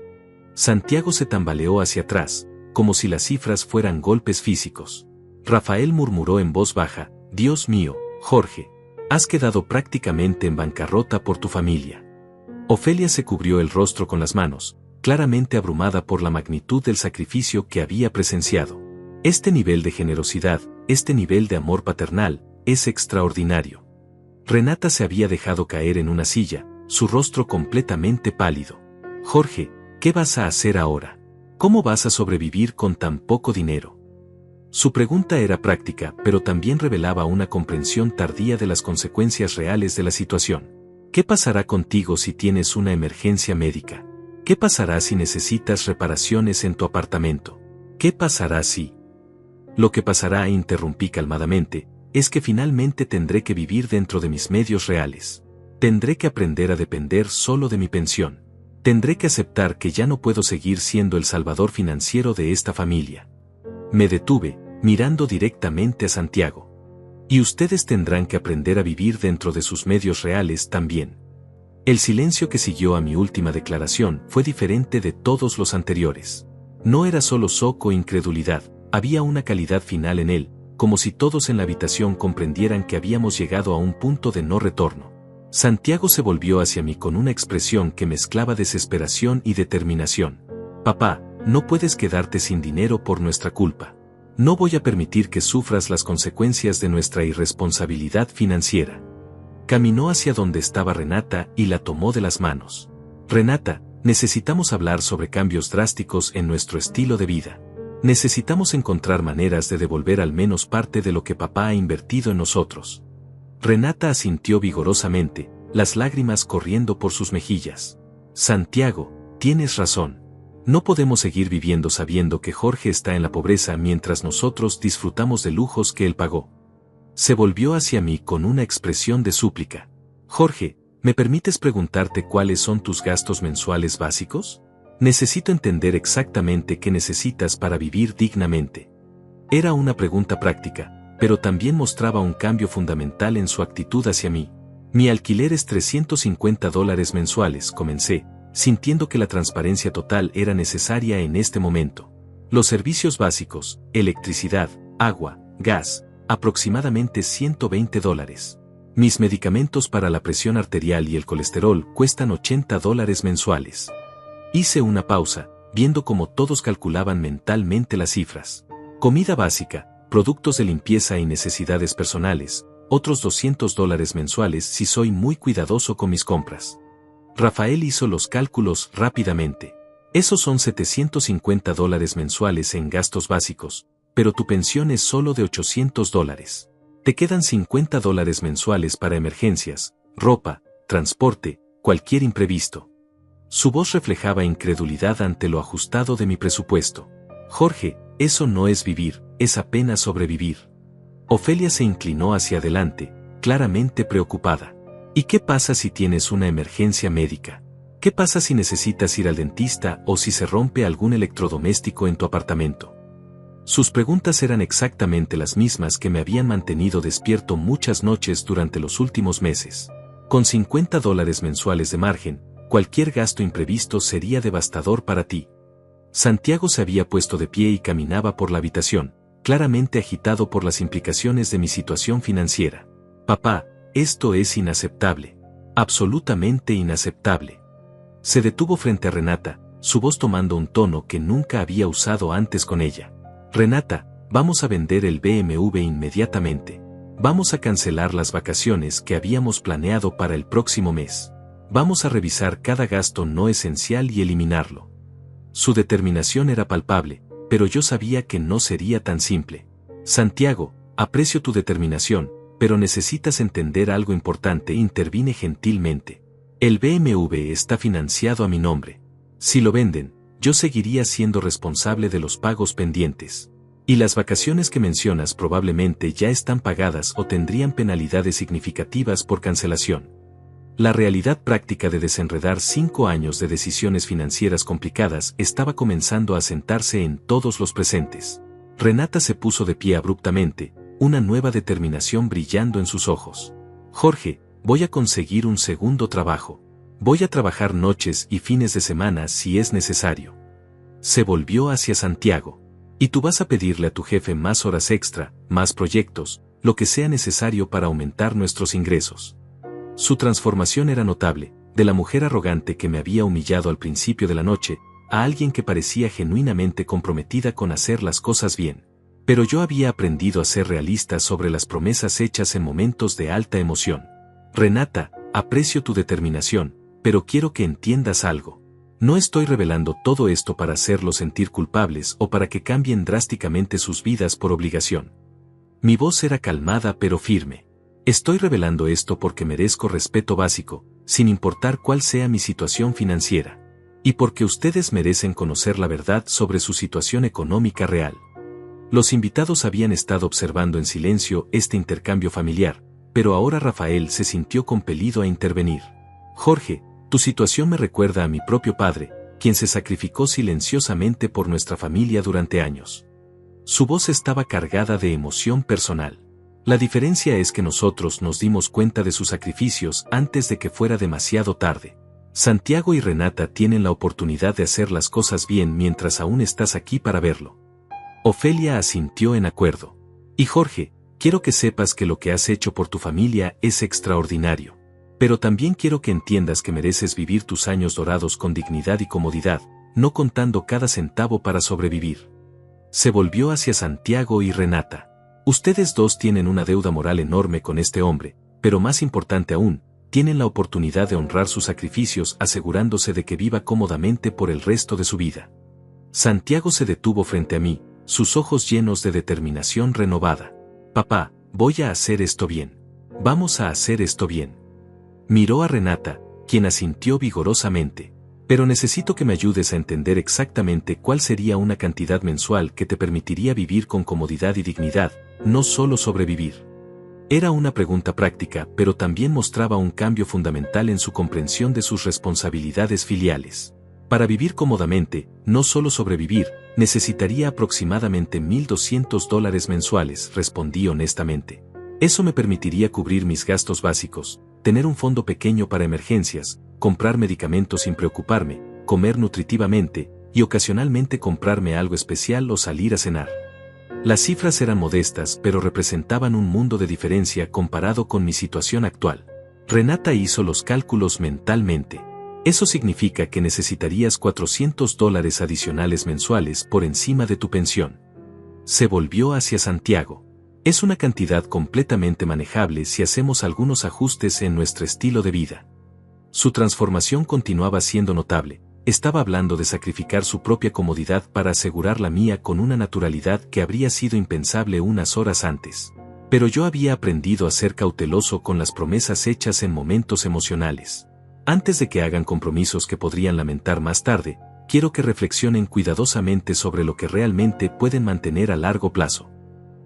S1: Santiago se tambaleó hacia atrás, como si las cifras fueran golpes físicos. Rafael murmuró en voz baja, Dios mío, Jorge, has quedado prácticamente en bancarrota por tu familia. Ofelia se cubrió el rostro con las manos, claramente abrumada por la magnitud del sacrificio que había presenciado. Este nivel de generosidad, este nivel de amor paternal, es extraordinario. Renata se había dejado caer en una silla, su rostro completamente pálido. Jorge, ¿qué vas a hacer ahora? ¿Cómo vas a sobrevivir con tan poco dinero? Su pregunta era práctica, pero también revelaba una comprensión tardía de las consecuencias reales de la situación. ¿Qué pasará contigo si tienes una emergencia médica? ¿Qué pasará si necesitas reparaciones en tu apartamento? ¿Qué pasará si? Lo que pasará, interrumpí calmadamente, es que finalmente tendré que vivir dentro de mis medios reales. Tendré que aprender a depender solo de mi pensión. Tendré que aceptar que ya no puedo seguir siendo el salvador financiero de esta familia. Me detuve, mirando directamente a Santiago. Y ustedes tendrán que aprender a vivir dentro de sus medios reales también. El silencio que siguió a mi última declaración fue diferente de todos los anteriores. No era solo shock o incredulidad, había una calidad final en él, como si todos en la habitación comprendieran que habíamos llegado a un punto de no retorno. Santiago se volvió hacia mí con una expresión que mezclaba desesperación y determinación. Papá, no puedes quedarte sin dinero por nuestra culpa. No voy a permitir que sufras las consecuencias de nuestra irresponsabilidad financiera. Caminó hacia donde estaba Renata y la tomó de las manos. Renata, necesitamos hablar sobre cambios drásticos en nuestro estilo de vida. Necesitamos encontrar maneras de devolver al menos parte de lo que papá ha invertido en nosotros. Renata asintió vigorosamente, las lágrimas corriendo por sus mejillas. Santiago, tienes razón. No podemos seguir viviendo sabiendo que Jorge está en la pobreza mientras nosotros disfrutamos de lujos que él pagó. Se volvió hacia mí con una expresión de súplica. Jorge, ¿me permites preguntarte cuáles son tus gastos mensuales básicos? Necesito entender exactamente qué necesitas para vivir dignamente. Era una pregunta práctica, pero también mostraba un cambio fundamental en su actitud hacia mí. Mi alquiler es $350 mensuales, comencé, sintiendo que la transparencia total era necesaria en este momento. Los servicios básicos, electricidad, agua, gas, aproximadamente $120. Mis medicamentos para la presión arterial y el colesterol cuestan $80 mensuales. Hice una pausa, viendo cómo todos calculaban mentalmente las cifras. Comida básica, productos de limpieza y necesidades personales, otros $200 mensuales si soy muy cuidadoso con mis compras. Rafael hizo los cálculos rápidamente. Esos son $750 mensuales en gastos básicos, pero tu pensión es solo de $800. Te quedan $50 mensuales para emergencias, ropa, transporte, cualquier imprevisto. Su voz reflejaba incredulidad ante lo ajustado de mi presupuesto. Jorge, eso no es vivir, es apenas sobrevivir. Ofelia se inclinó hacia adelante, claramente preocupada. ¿Y qué pasa si tienes una emergencia médica? ¿Qué pasa si necesitas ir al dentista o si se rompe algún electrodoméstico en tu apartamento? Sus preguntas eran exactamente las mismas que me habían mantenido despierto muchas noches durante los últimos meses. Con $50 mensuales de margen, cualquier gasto imprevisto sería devastador para ti. Santiago se había puesto de pie y caminaba por la habitación, claramente agitado por las implicaciones de mi situación financiera. Papá, esto es inaceptable. Absolutamente inaceptable. Se detuvo frente a Renata, su voz tomando un tono que nunca había usado antes con ella. Renata, vamos a vender el BMW inmediatamente. Vamos a cancelar las vacaciones que habíamos planeado para el próximo mes. Vamos a revisar cada gasto no esencial y eliminarlo. Su determinación era palpable, pero yo sabía que no sería tan simple. Santiago, aprecio tu determinación, pero necesitas entender algo importante, intervine gentilmente. El BMW está financiado a mi nombre. Si lo venden, yo seguiría siendo responsable de los pagos pendientes. Y las vacaciones que mencionas probablemente ya están pagadas o tendrían penalidades significativas por cancelación. La realidad práctica de desenredar 5 años de decisiones financieras complicadas estaba comenzando a sentarse en todos los presentes. Renata se puso de pie abruptamente, una nueva determinación brillando en sus ojos. Jorge, voy a conseguir un segundo trabajo. Voy a trabajar noches y fines de semana si es necesario. Se volvió hacia Santiago. Y tú vas a pedirle a tu jefe más horas extra, más proyectos, lo que sea necesario para aumentar nuestros ingresos. Su transformación era notable, de la mujer arrogante que me había humillado al principio de la noche, a alguien que parecía genuinamente comprometida con hacer las cosas bien. Pero yo había aprendido a ser realista sobre las promesas hechas en momentos de alta emoción. Renata, aprecio tu determinación, pero quiero que entiendas algo. No estoy revelando todo esto para hacerlos sentir culpables o para que cambien drásticamente sus vidas por obligación. Mi voz era calmada pero firme. Estoy revelando esto porque merezco respeto básico, sin importar cuál sea mi situación financiera. Y porque ustedes merecen conocer la verdad sobre su situación económica real. Los invitados habían estado observando en silencio este intercambio familiar, pero ahora Rafael se sintió compelido a intervenir. Jorge, Tu situación me recuerda a mi propio padre, quien se sacrificó silenciosamente por nuestra familia durante años. Su voz estaba cargada de emoción personal. La diferencia es que nosotros nos dimos cuenta de sus sacrificios antes de que fuera demasiado tarde. Santiago y Renata tienen la oportunidad de hacer las cosas bien mientras aún estás aquí para verlo. Ofelia asintió en acuerdo. Y Jorge, quiero que sepas que lo que has hecho por tu familia es extraordinario. Pero también quiero que entiendas que mereces vivir tus años dorados con dignidad y comodidad, no contando cada centavo para sobrevivir. Se volvió hacia Santiago y Renata. Ustedes dos tienen una deuda moral enorme con este hombre, pero más importante aún, tienen la oportunidad de honrar sus sacrificios asegurándose de que viva cómodamente por el resto de su vida. Santiago se detuvo frente a mí, sus ojos llenos de determinación renovada. Papá, voy a hacer esto bien. Vamos a hacer esto bien. Miró a Renata, quien asintió vigorosamente. Pero necesito que me ayudes a entender exactamente cuál sería una cantidad mensual que te permitiría vivir con comodidad y dignidad, no solo sobrevivir. Era una pregunta práctica, pero también mostraba un cambio fundamental en su comprensión de sus responsabilidades filiales. Para vivir cómodamente, no solo sobrevivir, necesitaría aproximadamente $1,200 mensuales, respondí honestamente. Eso me permitiría cubrir mis gastos básicos, tener un fondo pequeño para emergencias, comprar medicamentos sin preocuparme, comer nutritivamente, y ocasionalmente comprarme algo especial o salir a cenar. Las cifras eran modestas, pero representaban un mundo de diferencia comparado con mi situación actual. Renata hizo los cálculos mentalmente. Eso significa que necesitarías $400 adicionales mensuales por encima de tu pensión. Se volvió hacia Santiago. Es una cantidad completamente manejable si hacemos algunos ajustes en nuestro estilo de vida. Su transformación continuaba siendo notable. Estaba hablando de sacrificar su propia comodidad para asegurar la mía con una naturalidad que habría sido impensable unas horas antes. Pero yo había aprendido a ser cauteloso con las promesas hechas en momentos emocionales. Antes de que hagan compromisos que podrían lamentar más tarde, quiero que reflexionen cuidadosamente sobre lo que realmente pueden mantener a largo plazo.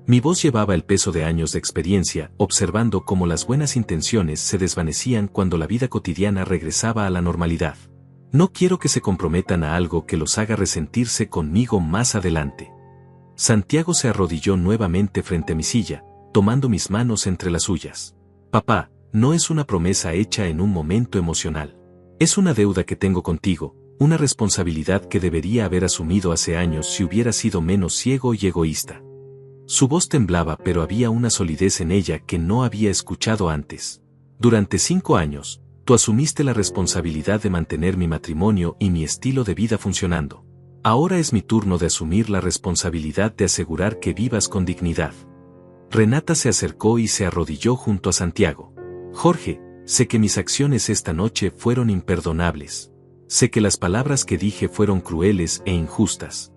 S1: Mi voz llevaba el peso de años de experiencia, observando cómo las buenas intenciones se desvanecían cuando la vida cotidiana regresaba a la normalidad. No quiero que se comprometan a algo que los haga resentirse conmigo más adelante. Santiago se arrodilló nuevamente frente a mi silla, tomando mis manos entre las suyas. Papá, no es una promesa hecha en un momento emocional. Es una deuda que tengo contigo, una responsabilidad que debería haber asumido hace años si hubiera sido menos ciego y egoísta. Su voz temblaba, pero había una solidez en ella que no había escuchado antes. Durante 5 años, tú asumiste la responsabilidad de mantener mi matrimonio y mi estilo de vida funcionando. Ahora es mi turno de asumir la responsabilidad de asegurar que vivas con dignidad. Renata se acercó y se arrodilló junto a Santiago. Jorge, sé que mis acciones esta noche fueron imperdonables. Sé que las palabras que dije fueron crueles e injustas.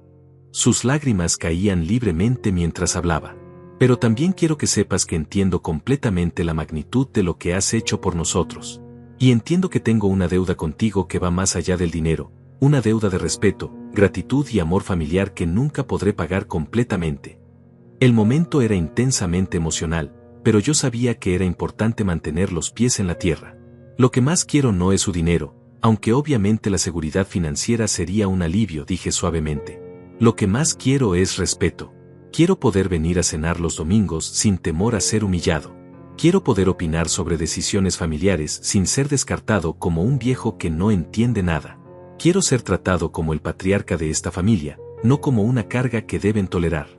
S1: Sus lágrimas caían libremente mientras hablaba. Pero también quiero que sepas que entiendo completamente la magnitud de lo que has hecho por nosotros. Y entiendo que tengo una deuda contigo que va más allá del dinero, una deuda de respeto, gratitud y amor familiar que nunca podré pagar completamente. El momento era intensamente emocional, pero yo sabía que era importante mantener los pies en la tierra. Lo que más quiero no es su dinero, aunque obviamente la seguridad financiera sería un alivio, dije suavemente. Lo que más quiero es respeto. Quiero poder venir a cenar los domingos sin temor a ser humillado. Quiero poder opinar sobre decisiones familiares sin ser descartado como un viejo que no entiende nada. Quiero ser tratado como el patriarca de esta familia, no como una carga que deben tolerar.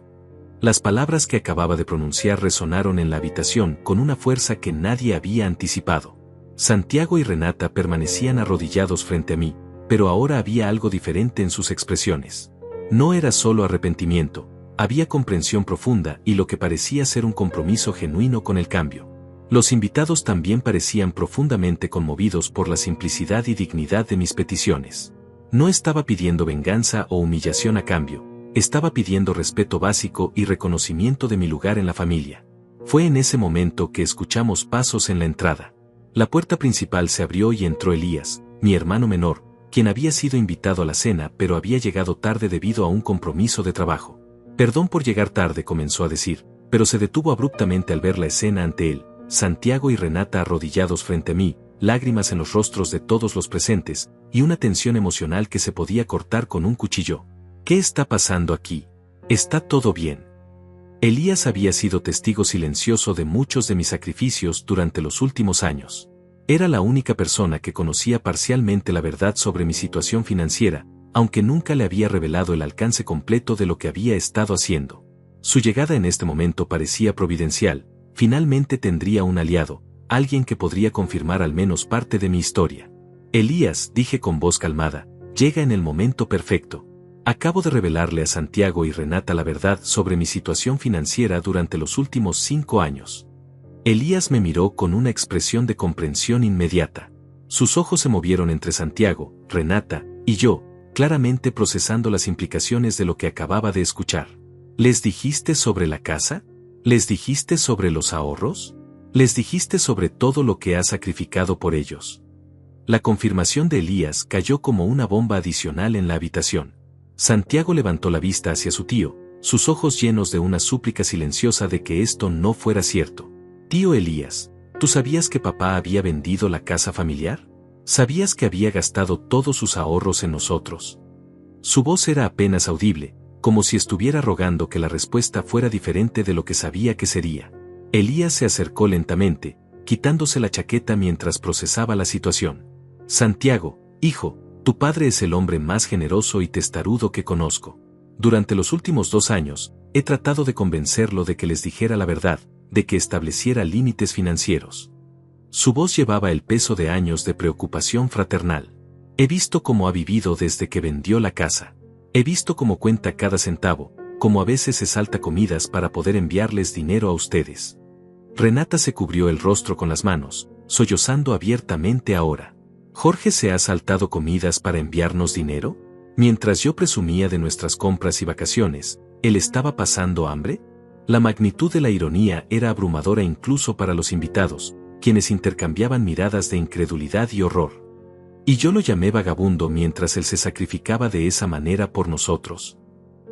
S1: Las palabras que acababa de pronunciar resonaron en la habitación con una fuerza que nadie había anticipado. Santiago y Renata permanecían arrodillados frente a mí, pero ahora había algo diferente en sus expresiones. No era solo arrepentimiento, había comprensión profunda y lo que parecía ser un compromiso genuino con el cambio. Los invitados también parecían profundamente conmovidos por la simplicidad y dignidad de mis peticiones. No estaba pidiendo venganza o humillación a cambio, estaba pidiendo respeto básico y reconocimiento de mi lugar en la familia. Fue en ese momento que escuchamos pasos en la entrada. La puerta principal se abrió y entró Elías, mi hermano menor, quien había sido invitado a la cena pero había llegado tarde debido a un compromiso de trabajo. Perdón por llegar tarde, comenzó a decir, pero se detuvo abruptamente al ver la escena ante él, Santiago y Renata arrodillados frente a mí, lágrimas en los rostros de todos los presentes, y una tensión emocional que se podía cortar con un cuchillo. ¿Qué está pasando aquí? ¿Está todo bien? Elías había sido testigo silencioso de muchos de mis sacrificios durante los últimos años. Era la única persona que conocía parcialmente la verdad sobre mi situación financiera, aunque nunca le había revelado el alcance completo de lo que había estado haciendo. Su llegada en este momento parecía providencial. Finalmente tendría un aliado, alguien que podría confirmar al menos parte de mi historia. Elías, dije con voz calmada, llega en el momento perfecto. Acabo de revelarle a Santiago y Renata la verdad sobre mi situación financiera durante los últimos 5 años. Elías me miró con una expresión de comprensión inmediata. Sus ojos se movieron entre Santiago, Renata y yo, claramente procesando las implicaciones de lo que acababa de escuchar. ¿Les dijiste sobre la casa? ¿Les dijiste sobre los ahorros? ¿Les dijiste sobre todo lo que has sacrificado por ellos? La confirmación de Elías cayó como una bomba adicional en la habitación. Santiago levantó la vista hacia su tío, sus ojos llenos de una súplica silenciosa de que esto no fuera cierto. Tío Elías, ¿tú sabías que papá había vendido la casa familiar? ¿Sabías que había gastado todos sus ahorros en nosotros? Su voz era apenas audible, como si estuviera rogando que la respuesta fuera diferente de lo que sabía que sería. Elías se acercó lentamente, quitándose la chaqueta mientras procesaba la situación. Santiago, hijo, tu padre es el hombre más generoso y testarudo que conozco. Durante los últimos 2 años, he tratado de convencerlo de que les dijera la verdad, de que estableciera límites financieros. Su voz llevaba el peso de años de preocupación fraternal. He visto cómo ha vivido desde que vendió la casa. He visto cómo cuenta cada centavo, cómo a veces se salta comidas para poder enviarles dinero a ustedes. Renata se cubrió el rostro con las manos, sollozando abiertamente ahora. ¿Jorge se ha saltado comidas para enviarnos dinero? Mientras yo presumía de nuestras compras y vacaciones, ¿él estaba pasando hambre? La magnitud de la ironía era abrumadora incluso para los invitados, quienes intercambiaban miradas de incredulidad y horror. Y yo lo llamé vagabundo mientras él se sacrificaba de esa manera por nosotros.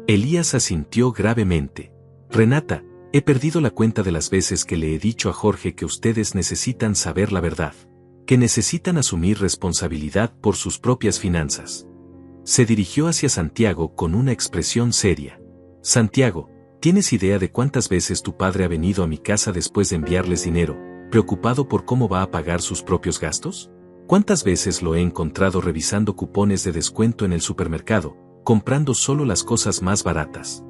S1: Elías asintió gravemente. Renata, he perdido la cuenta de las veces que le he dicho a Jorge que ustedes necesitan saber la verdad. Que necesitan asumir responsabilidad por sus propias finanzas. Se dirigió hacia Santiago con una expresión seria. Santiago, ¿tienes idea de cuántas veces tu padre ha venido a mi casa después de enviarles dinero, preocupado por cómo va a pagar sus propios gastos? ¿Cuántas veces lo he encontrado revisando cupones de descuento en el supermercado, comprando solo las cosas más baratas?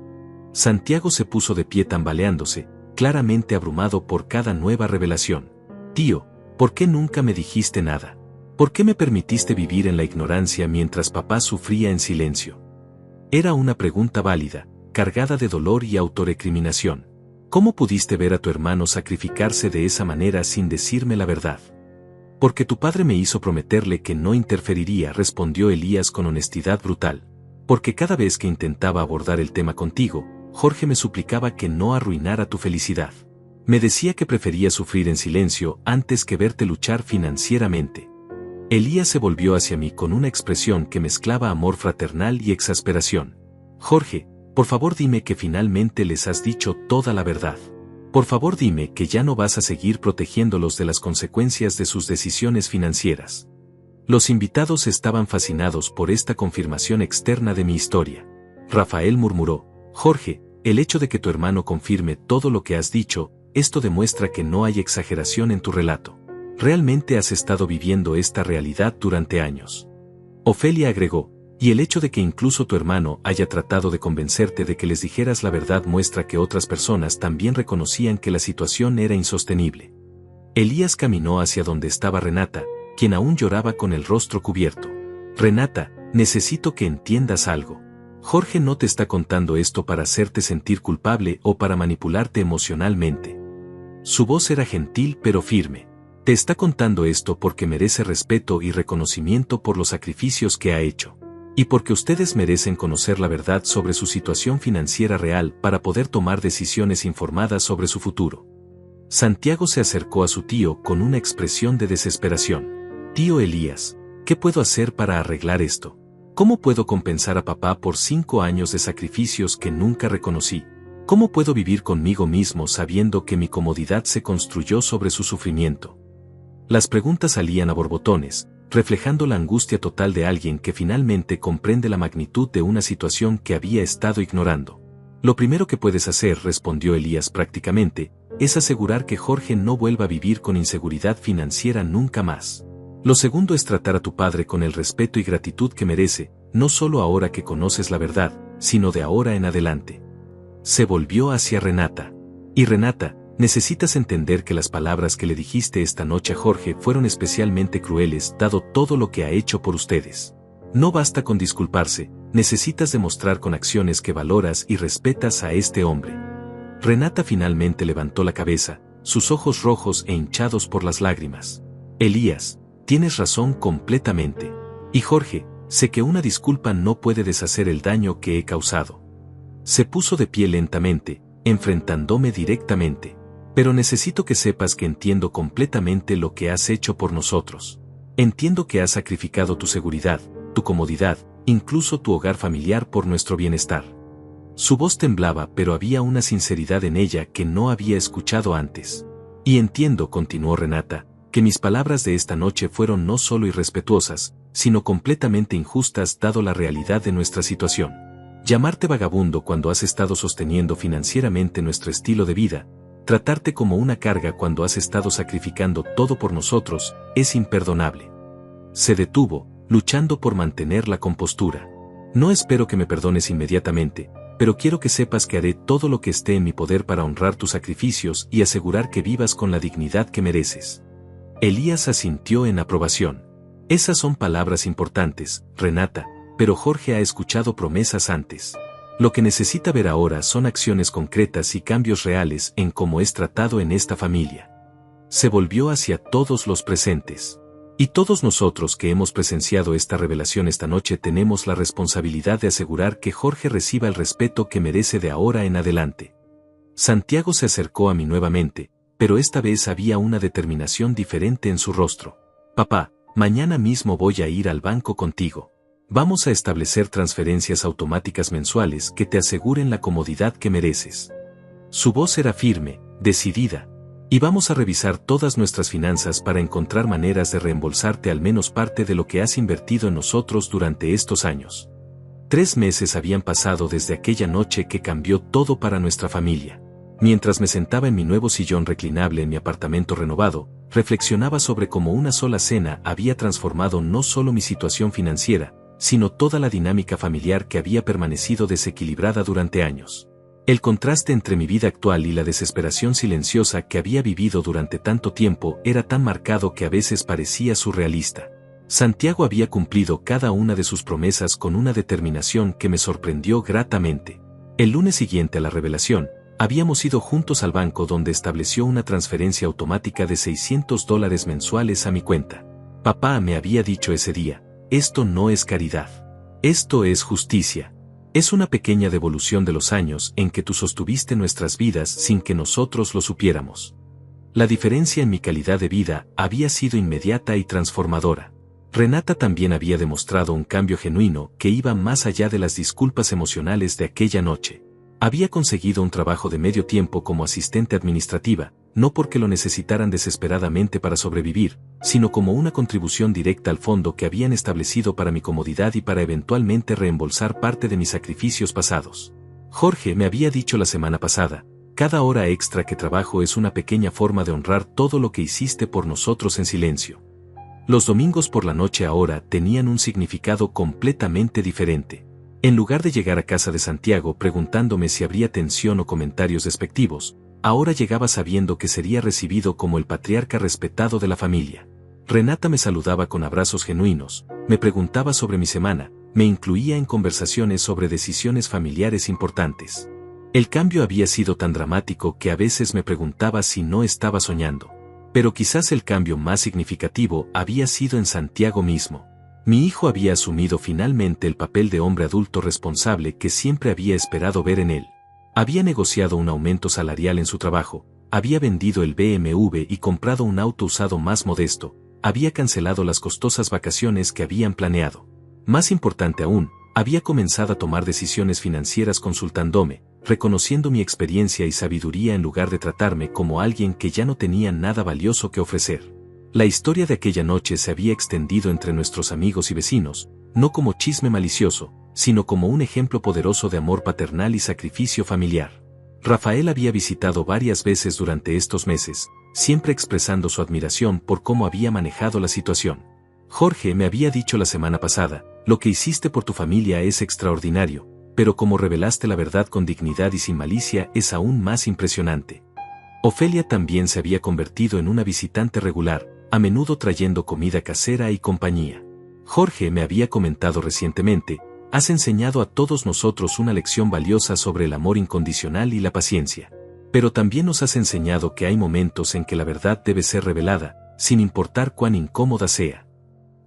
S1: Santiago se puso de pie tambaleándose, claramente abrumado por cada nueva revelación. Tío, ¿por qué nunca me dijiste nada? ¿Por qué me permitiste vivir en la ignorancia mientras papá sufría en silencio? Era una pregunta válida, cargada de dolor y autorrecriminación. ¿Cómo pudiste ver a tu hermano sacrificarse de esa manera sin decirme la verdad? Porque tu padre me hizo prometerle que no interferiría, respondió Elías con honestidad brutal. Porque cada vez que intentaba abordar el tema contigo, Jorge me suplicaba que no arruinara tu felicidad. Me decía que prefería sufrir en silencio antes que verte luchar financieramente. Elías se volvió hacia mí con una expresión que mezclaba amor fraternal y exasperación. Jorge, por favor dime que finalmente les has dicho toda la verdad. Por favor dime que ya no vas a seguir protegiéndolos de las consecuencias de sus decisiones financieras. Los invitados estaban fascinados por esta confirmación externa de mi historia. Rafael murmuró, Jorge, el hecho de que tu hermano confirme todo lo que has dicho, esto demuestra que no hay exageración en tu relato. Realmente has estado viviendo esta realidad durante años. Ofelia agregó, y el hecho de que incluso tu hermano haya tratado de convencerte de que les dijeras la verdad muestra que otras personas también reconocían que la situación era insostenible. Elías caminó hacia donde estaba Renata, quien aún lloraba con el rostro cubierto. Renata, necesito que entiendas algo. Jorge no te está contando esto para hacerte sentir culpable o para manipularte emocionalmente. Su voz era gentil pero firme. Te está contando esto porque merece respeto y reconocimiento por los sacrificios que ha hecho. Y porque ustedes merecen conocer la verdad sobre su situación financiera real para poder tomar decisiones informadas sobre su futuro. Santiago se acercó a su tío con una expresión de desesperación. Tío Elías, ¿qué puedo hacer para arreglar esto? ¿Cómo puedo compensar a papá por 5 años de sacrificios que nunca reconocí? ¿Cómo puedo vivir conmigo mismo sabiendo que mi comodidad se construyó sobre su sufrimiento? Las preguntas salían a borbotones, reflejando la angustia total de alguien que finalmente comprende la magnitud de una situación que había estado ignorando. Lo primero que puedes hacer, respondió Elías prácticamente, es asegurar que Jorge no vuelva a vivir con inseguridad financiera nunca más. Lo segundo es tratar a tu padre con el respeto y gratitud que merece, no solo ahora que conoces la verdad, sino de ahora en adelante. Se volvió hacia Renata. Y Renata, necesitas entender que las palabras que le dijiste esta noche a Jorge fueron especialmente crueles dado todo lo que ha hecho por ustedes. No basta con disculparse, necesitas demostrar con acciones que valoras y respetas a este hombre. Renata finalmente levantó la cabeza, sus ojos rojos e hinchados por las lágrimas. Elías, tienes razón completamente. Y Jorge, sé que una disculpa no puede deshacer el daño que he causado. Se puso de pie lentamente, enfrentándome directamente. Pero necesito que sepas que entiendo completamente lo que has hecho por nosotros. Entiendo que has sacrificado tu seguridad, tu comodidad, incluso tu hogar familiar por nuestro bienestar. Su voz temblaba, pero había una sinceridad en ella que no había escuchado antes. Y entiendo, continuó Renata, que mis palabras de esta noche fueron no solo irrespetuosas, sino completamente injustas dado la realidad de nuestra situación. Llamarte vagabundo cuando has estado sosteniendo financieramente nuestro estilo de vida, tratarte como una carga cuando has estado sacrificando todo por nosotros, es imperdonable. Se detuvo, luchando por mantener la compostura. No espero que me perdones inmediatamente, pero quiero que sepas que haré todo lo que esté en mi poder para honrar tus sacrificios y asegurar que vivas con la dignidad que mereces. Elías asintió en aprobación. Esas son palabras importantes, Renata, pero Jorge ha escuchado promesas antes. Lo que necesita ver ahora son acciones concretas y cambios reales en cómo es tratado en esta familia. Se volvió hacia todos los presentes. Y todos nosotros que hemos presenciado esta revelación esta noche tenemos la responsabilidad de asegurar que Jorge reciba el respeto que merece de ahora en adelante. Santiago se acercó a mí nuevamente, pero esta vez había una determinación diferente en su rostro. Papá, mañana mismo voy a ir al banco contigo. Vamos a establecer transferencias automáticas mensuales que te aseguren la comodidad que mereces. Su voz era firme, decidida. Y vamos a revisar todas nuestras finanzas para encontrar maneras de reembolsarte al menos parte de lo que has invertido en nosotros durante estos años. 3 meses habían pasado desde aquella noche que cambió todo para nuestra familia. Mientras me sentaba en mi nuevo sillón reclinable en mi apartamento renovado, reflexionaba sobre cómo una sola cena había transformado no solo mi situación financiera, sino toda la dinámica familiar que había permanecido desequilibrada durante años. El contraste entre mi vida actual y la desesperación silenciosa que había vivido durante tanto tiempo era tan marcado que a veces parecía surrealista. Santiago había cumplido cada una de sus promesas con una determinación que me sorprendió gratamente. El lunes siguiente a la revelación, habíamos ido juntos al banco donde estableció una transferencia automática de $600 mensuales a mi cuenta. Papá me había dicho ese día, esto no es caridad. Esto es justicia. Es una pequeña devolución de los años en que tú sostuviste nuestras vidas sin que nosotros lo supiéramos. La diferencia en mi calidad de vida había sido inmediata y transformadora. Renata también había demostrado un cambio genuino que iba más allá de las disculpas emocionales de aquella noche. Había conseguido un trabajo de medio tiempo como asistente administrativa, no porque lo necesitaran desesperadamente para sobrevivir, sino como una contribución directa al fondo que habían establecido para mi comodidad y para eventualmente reembolsar parte de mis sacrificios pasados. Jorge me había dicho la semana pasada, cada hora extra que trabajo es una pequeña forma de honrar todo lo que hiciste por nosotros en silencio. Los domingos por la noche ahora tenían un significado completamente diferente. En lugar de llegar a casa de Santiago preguntándome si habría tensión o comentarios despectivos, ahora llegaba sabiendo que sería recibido como el patriarca respetado de la familia. Renata me saludaba con abrazos genuinos, me preguntaba sobre mi semana, me incluía en conversaciones sobre decisiones familiares importantes. El cambio había sido tan dramático que a veces me preguntaba si no estaba soñando. Pero quizás el cambio más significativo había sido en Santiago mismo. Mi hijo había asumido finalmente el papel de hombre adulto responsable que siempre había esperado ver en él. Había negociado un aumento salarial en su trabajo, había vendido el BMW y comprado un auto usado más modesto, había cancelado las costosas vacaciones que habían planeado. Más importante aún, había comenzado a tomar decisiones financieras consultándome, reconociendo mi experiencia y sabiduría en lugar de tratarme como alguien que ya no tenía nada valioso que ofrecer. La historia de aquella noche se había extendido entre nuestros amigos y vecinos, no como chisme malicioso, sino como un ejemplo poderoso de amor paternal y sacrificio familiar. Rafael había visitado varias veces durante estos meses, siempre expresando su admiración por cómo había manejado la situación. Jorge me había dicho la semana pasada, lo que hiciste por tu familia es extraordinario, pero como revelaste la verdad con dignidad y sin malicia es aún más impresionante. Ofelia también se había convertido en una visitante regular, a menudo trayendo comida casera y compañía. Jorge me había comentado recientemente, has enseñado a todos nosotros una lección valiosa sobre el amor incondicional y la paciencia. Pero también nos has enseñado que hay momentos en que la verdad debe ser revelada, sin importar cuán incómoda sea.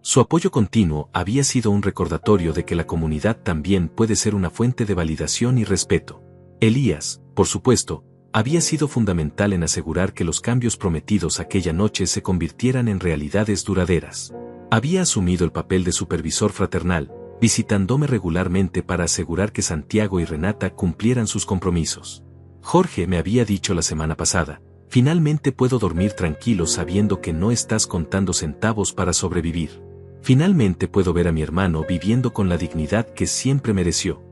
S1: Su apoyo continuo había sido un recordatorio de que la comunidad también puede ser una fuente de validación y respeto. Elías, por supuesto, había sido fundamental en asegurar que los cambios prometidos aquella noche se convirtieran en realidades duraderas. Había asumido el papel de supervisor fraternal, visitándome regularmente para asegurar que Santiago y Renata cumplieran sus compromisos. Jorge me había dicho la semana pasada, finalmente puedo dormir tranquilo sabiendo que no estás contando centavos para sobrevivir. Finalmente puedo ver a mi hermano viviendo con la dignidad que siempre mereció.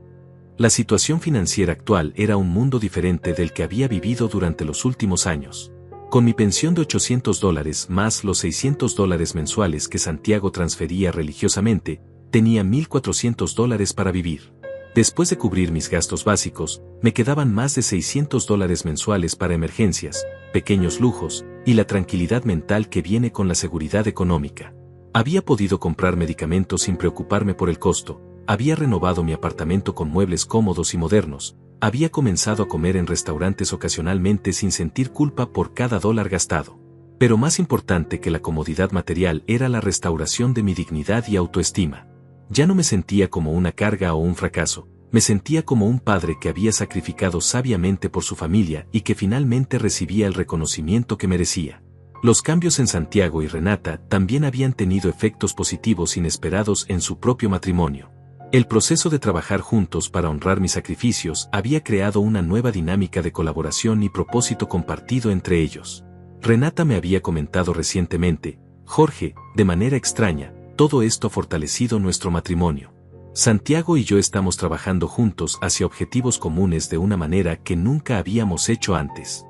S1: La situación financiera actual era un mundo diferente del que había vivido durante los últimos años. Con mi pensión de $800 más los $600 mensuales que Santiago transfería religiosamente, tenía $1,400 para vivir. Después de cubrir mis gastos básicos, me quedaban más de $600 mensuales para emergencias, pequeños lujos, y la tranquilidad mental que viene con la seguridad económica. Había podido comprar medicamentos sin preocuparme por el costo, había renovado mi apartamento con muebles cómodos y modernos, había comenzado a comer en restaurantes ocasionalmente sin sentir culpa por cada dólar gastado. Pero más importante que la comodidad material era la restauración de mi dignidad y autoestima. Ya no me sentía como una carga o un fracaso, me sentía como un padre que había sacrificado sabiamente por su familia y que finalmente recibía el reconocimiento que merecía. Los cambios en Santiago y Renata también habían tenido efectos positivos inesperados en su propio matrimonio. El proceso de trabajar juntos para honrar mis sacrificios había creado una nueva dinámica de colaboración y propósito compartido entre ellos. Renata me había comentado recientemente, Jorge, de manera extraña, todo esto ha fortalecido nuestro matrimonio. Santiago y yo estamos trabajando juntos hacia objetivos comunes de una manera que nunca habíamos hecho antes.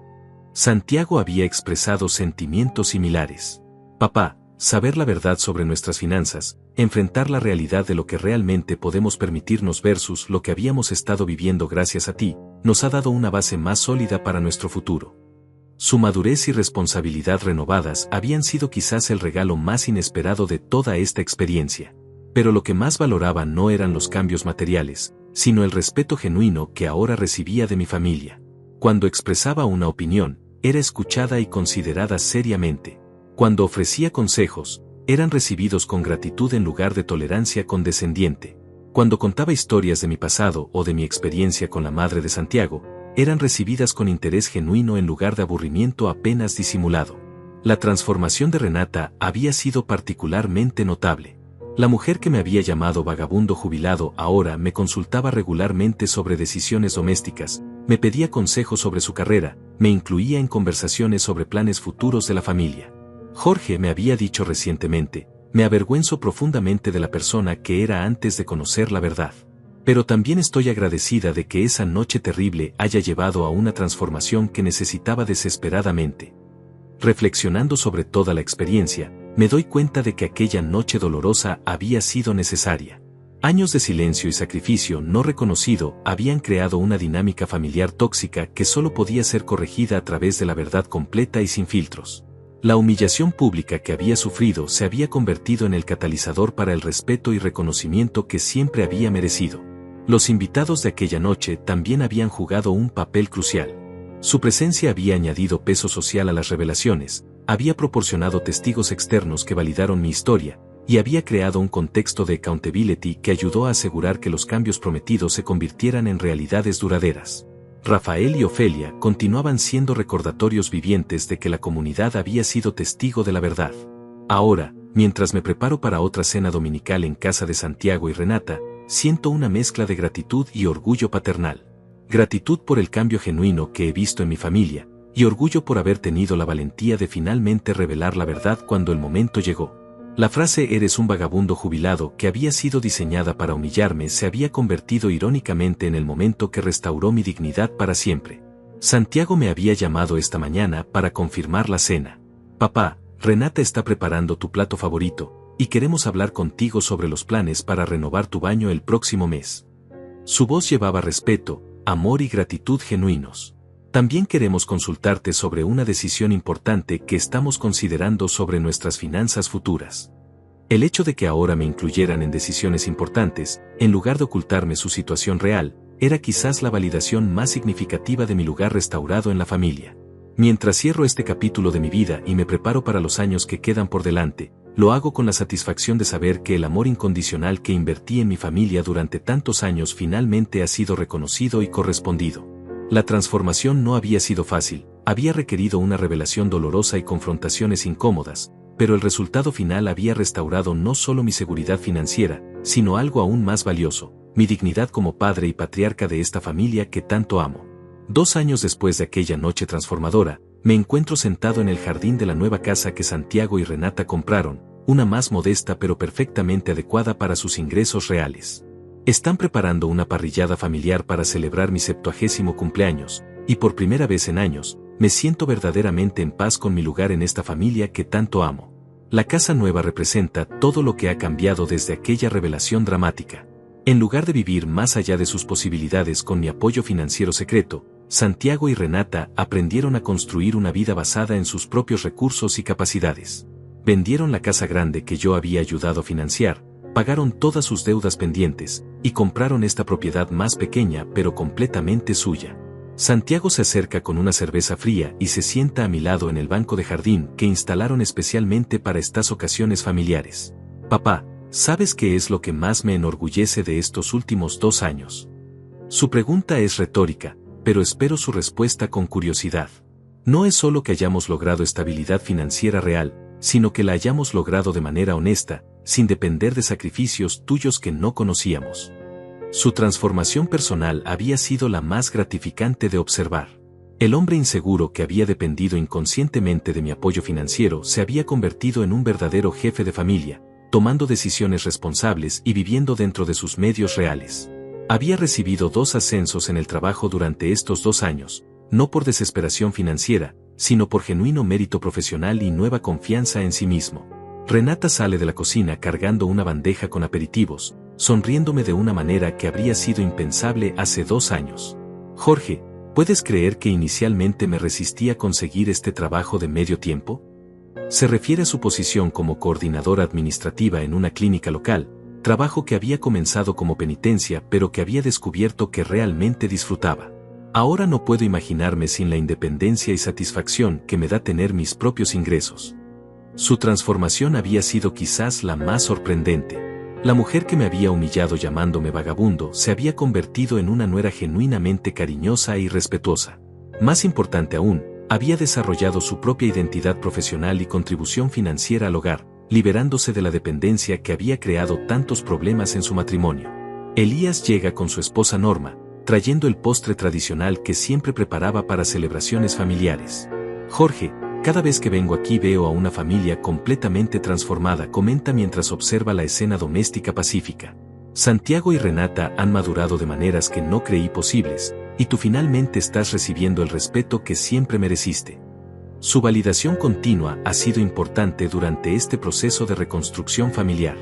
S1: Santiago había expresado sentimientos similares. Papá, saber la verdad sobre nuestras finanzas, enfrentar la realidad de lo que realmente podemos permitirnos versus lo que habíamos estado viviendo gracias a ti, nos ha dado una base más sólida para nuestro futuro. Su madurez y responsabilidad renovadas habían sido quizás el regalo más inesperado de toda esta experiencia. Pero lo que más valoraba no eran los cambios materiales, sino el respeto genuino que ahora recibía de mi familia. Cuando expresaba una opinión, era escuchada y considerada seriamente. Cuando ofrecía consejos, eran recibidos con gratitud en lugar de tolerancia condescendiente. Cuando contaba historias de mi pasado o de mi experiencia con la madre de Santiago, eran recibidas con interés genuino en lugar de aburrimiento apenas disimulado. La transformación de Renata había sido particularmente notable. La mujer que me había llamado vagabundo jubilado ahora me consultaba regularmente sobre decisiones domésticas, me pedía consejos sobre su carrera, me incluía en conversaciones sobre planes futuros de la familia. Jorge me había dicho recientemente, me avergüenzo profundamente de la persona que era antes de conocer la verdad. Pero también estoy agradecida de que esa noche terrible haya llevado a una transformación que necesitaba desesperadamente. Reflexionando sobre toda la experiencia, me doy cuenta de que aquella noche dolorosa había sido necesaria. Años de silencio y sacrificio no reconocido habían creado una dinámica familiar tóxica que solo podía ser corregida a través de la verdad completa y sin filtros. La humillación pública que había sufrido se había convertido en el catalizador para el respeto y reconocimiento que siempre había merecido. Los invitados de aquella noche también habían jugado un papel crucial. Su presencia había añadido peso social a las revelaciones, había proporcionado testigos externos que validaron mi historia, y había creado un contexto de accountability que ayudó a asegurar que los cambios prometidos se convirtieran en realidades duraderas. Rafael y Ofelia continuaban siendo recordatorios vivientes de que la comunidad había sido testigo de la verdad. Ahora, mientras me preparo para otra cena dominical en casa de Santiago y Renata, siento una mezcla de gratitud y orgullo paternal. Gratitud por el cambio genuino que he visto en mi familia, y orgullo por haber tenido la valentía de finalmente revelar la verdad cuando el momento llegó. La frase "eres un vagabundo jubilado" que había sido diseñada para humillarme se había convertido irónicamente en el momento que restauró mi dignidad para siempre. Santiago me había llamado esta mañana para confirmar la cena. «Papá, Renata está preparando tu plato favorito, y queremos hablar contigo sobre los planes para renovar tu baño el próximo mes». Su voz llevaba respeto, amor y gratitud genuinos. «También queremos consultarte sobre una decisión importante que estamos considerando sobre nuestras finanzas futuras». El hecho de que ahora me incluyeran en decisiones importantes, en lugar de ocultarme su situación real, era quizás la validación más significativa de mi lugar restaurado en la familia. Mientras cierro este capítulo de mi vida y me preparo para los años que quedan por delante, lo hago con la satisfacción de saber que el amor incondicional que invertí en mi familia durante tantos años finalmente ha sido reconocido y correspondido. La transformación no había sido fácil, había requerido una revelación dolorosa y confrontaciones incómodas, pero el resultado final había restaurado no solo mi seguridad financiera, sino algo aún más valioso, mi dignidad como padre y patriarca de esta familia que tanto amo. 2 años después de aquella noche transformadora, me encuentro sentado en el jardín de la nueva casa que Santiago y Renata compraron, una más modesta pero perfectamente adecuada para sus ingresos reales. Están preparando una parrillada familiar para celebrar mi 70º cumpleaños, y por primera vez en años, me siento verdaderamente en paz con mi lugar en esta familia que tanto amo. La casa nueva representa todo lo que ha cambiado desde aquella revelación dramática. En lugar de vivir más allá de sus posibilidades con mi apoyo financiero secreto, Santiago y Renata aprendieron a construir una vida basada en sus propios recursos y capacidades. Vendieron la casa grande que yo había ayudado a financiar, pagaron todas sus deudas pendientes, y compraron esta propiedad más pequeña pero completamente suya. Santiago se acerca con una cerveza fría y se sienta a mi lado en el banco de jardín que instalaron especialmente para estas ocasiones familiares. «Papá, ¿sabes qué es lo que más me enorgullece de estos últimos 2 años?» Su pregunta es retórica, pero espero su respuesta con curiosidad. No es solo que hayamos logrado estabilidad financiera real, sino que la hayamos logrado de manera honesta, sin depender de sacrificios tuyos que no conocíamos. Su transformación personal había sido la más gratificante de observar. El hombre inseguro que había dependido inconscientemente de mi apoyo financiero se había convertido en un verdadero jefe de familia, tomando decisiones responsables y viviendo dentro de sus medios reales. Había recibido 2 ascensos en el trabajo durante estos 2 años, no por desesperación financiera, sino por genuino mérito profesional y nueva confianza en sí mismo. Renata sale de la cocina cargando una bandeja con aperitivos, sonriéndome de una manera que habría sido impensable hace 2 años. «Jorge, ¿puedes creer que inicialmente me resistí a conseguir este trabajo de medio tiempo?» Se refiere a su posición como coordinadora administrativa en una clínica local, trabajo que había comenzado como penitencia pero que había descubierto que realmente disfrutaba. «Ahora no puedo imaginarme sin la independencia y satisfacción que me da tener mis propios ingresos». Su transformación había sido quizás la más sorprendente. La mujer que me había humillado llamándome vagabundo se había convertido en una nuera genuinamente cariñosa y respetuosa. Más importante aún, había desarrollado su propia identidad profesional y contribución financiera al hogar, liberándose de la dependencia que había creado tantos problemas en su matrimonio. Elías llega con su esposa Norma, trayendo el postre tradicional que siempre preparaba para celebraciones familiares. «Jorge, cada vez que vengo aquí veo a una familia completamente transformada», comenta mientras observa la escena doméstica pacífica. «Santiago y Renata han madurado de maneras que no creí posibles, y tú finalmente estás recibiendo el respeto que siempre mereciste». Su validación continua ha sido importante durante este proceso de reconstrucción familiar.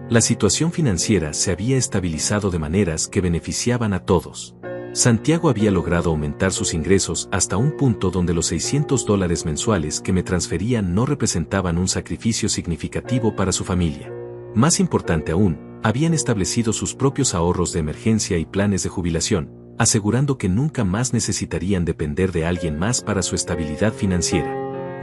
S1: La situación financiera se había estabilizado de maneras que beneficiaban a todos. Santiago había logrado aumentar sus ingresos hasta un punto donde los $600 mensuales que me transferían no representaban un sacrificio significativo para su familia. Más importante aún, habían establecido sus propios ahorros de emergencia y planes de jubilación, asegurando que nunca más necesitarían depender de alguien más para su estabilidad financiera.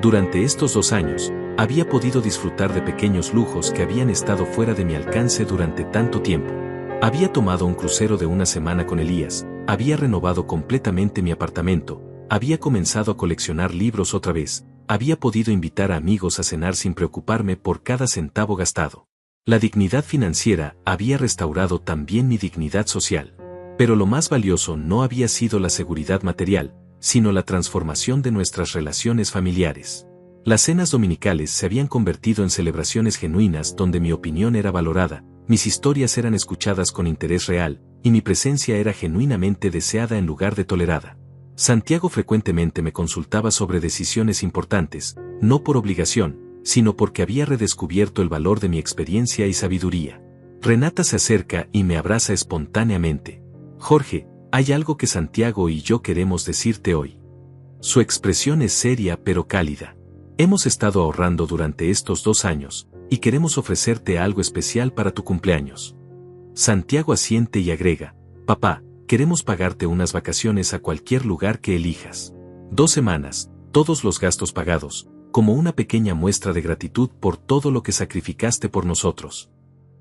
S1: Durante estos 2 años, había podido disfrutar de pequeños lujos que habían estado fuera de mi alcance durante tanto tiempo. Había tomado un crucero de una semana con Elías, había renovado completamente mi apartamento, había comenzado a coleccionar libros otra vez, había podido invitar a amigos a cenar sin preocuparme por cada centavo gastado. La dignidad financiera había restaurado también mi dignidad social. Pero lo más valioso no había sido la seguridad material, sino la transformación de nuestras relaciones familiares. Las cenas dominicales se habían convertido en celebraciones genuinas donde mi opinión era valorada, mis historias eran escuchadas con interés real, y mi presencia era genuinamente deseada en lugar de tolerada. Santiago frecuentemente me consultaba sobre decisiones importantes, no por obligación, sino porque había redescubierto el valor de mi experiencia y sabiduría. Renata se acerca y me abraza espontáneamente. Jorge, hay algo que Santiago y yo queremos decirte hoy. Su expresión es seria pero cálida. Hemos estado ahorrando durante estos 2 años, y queremos ofrecerte algo especial para tu cumpleaños. Santiago asiente y agrega, papá, queremos pagarte unas vacaciones a cualquier lugar que elijas. 2 semanas, todos los gastos pagados, como una pequeña muestra de gratitud por todo lo que sacrificaste por nosotros.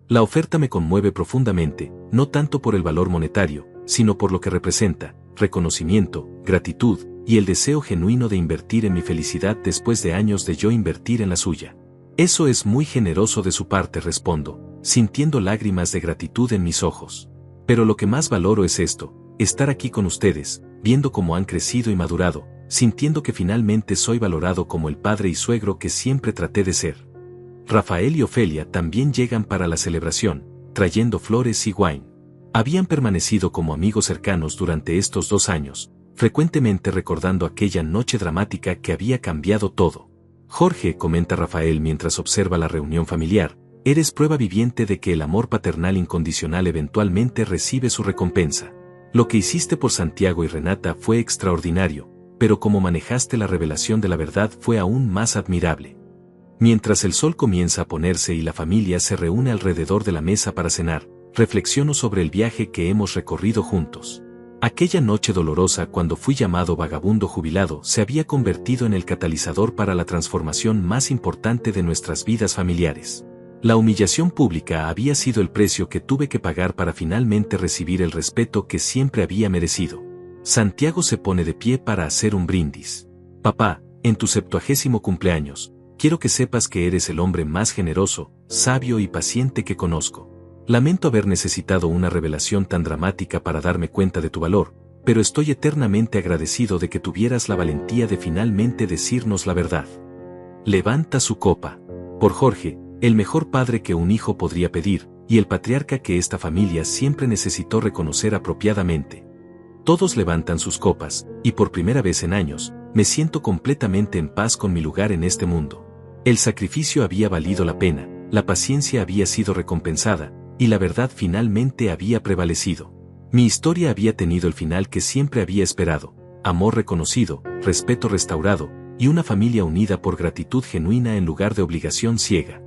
S1: La oferta me conmueve profundamente, no tanto por el valor monetario, sino por lo que representa, reconocimiento, gratitud, y el deseo genuino de invertir en mi felicidad después de años de yo invertir en la suya. Eso es muy generoso de su parte, respondo, sintiendo lágrimas de gratitud en mis ojos. Pero lo que más valoro es esto, estar aquí con ustedes, viendo cómo han crecido y madurado, sintiendo que finalmente soy valorado como el padre y suegro que siempre traté de ser. Rafael y Ofelia también llegan para la celebración, trayendo flores y wine. Habían permanecido como amigos cercanos durante estos 2 años, frecuentemente recordando aquella noche dramática que había cambiado todo. Jorge, comenta Rafael mientras observa la reunión familiar, eres prueba viviente de que el amor paternal incondicional eventualmente recibe su recompensa. Lo que hiciste por Santiago y Renata fue extraordinario, pero como manejaste la revelación de la verdad fue aún más admirable. Mientras el sol comienza a ponerse y la familia se reúne alrededor de la mesa para cenar, reflexiono sobre el viaje que hemos recorrido juntos. Aquella noche dolorosa cuando fui llamado vagabundo jubilado se había convertido en el catalizador para la transformación más importante de nuestras vidas familiares. La humillación pública había sido el precio que tuve que pagar para finalmente recibir el respeto que siempre había merecido. Santiago se pone de pie para hacer un brindis. Papá, en tu 70º cumpleaños, quiero que sepas que eres el hombre más generoso, sabio y paciente que conozco. Lamento haber necesitado una revelación tan dramática para darme cuenta de tu valor, pero estoy eternamente agradecido de que tuvieras la valentía de finalmente decirnos la verdad. Levanta su copa. Por Jorge, el mejor padre que un hijo podría pedir, y el patriarca que esta familia siempre necesitó reconocer apropiadamente. Todos levantan sus copas, y por primera vez en años, me siento completamente en paz con mi lugar en este mundo. El sacrificio había valido la pena, la paciencia había sido recompensada, y la verdad finalmente había prevalecido. Mi historia había tenido el final que siempre había esperado, amor reconocido, respeto restaurado, y una familia unida por gratitud genuina en lugar de obligación ciega.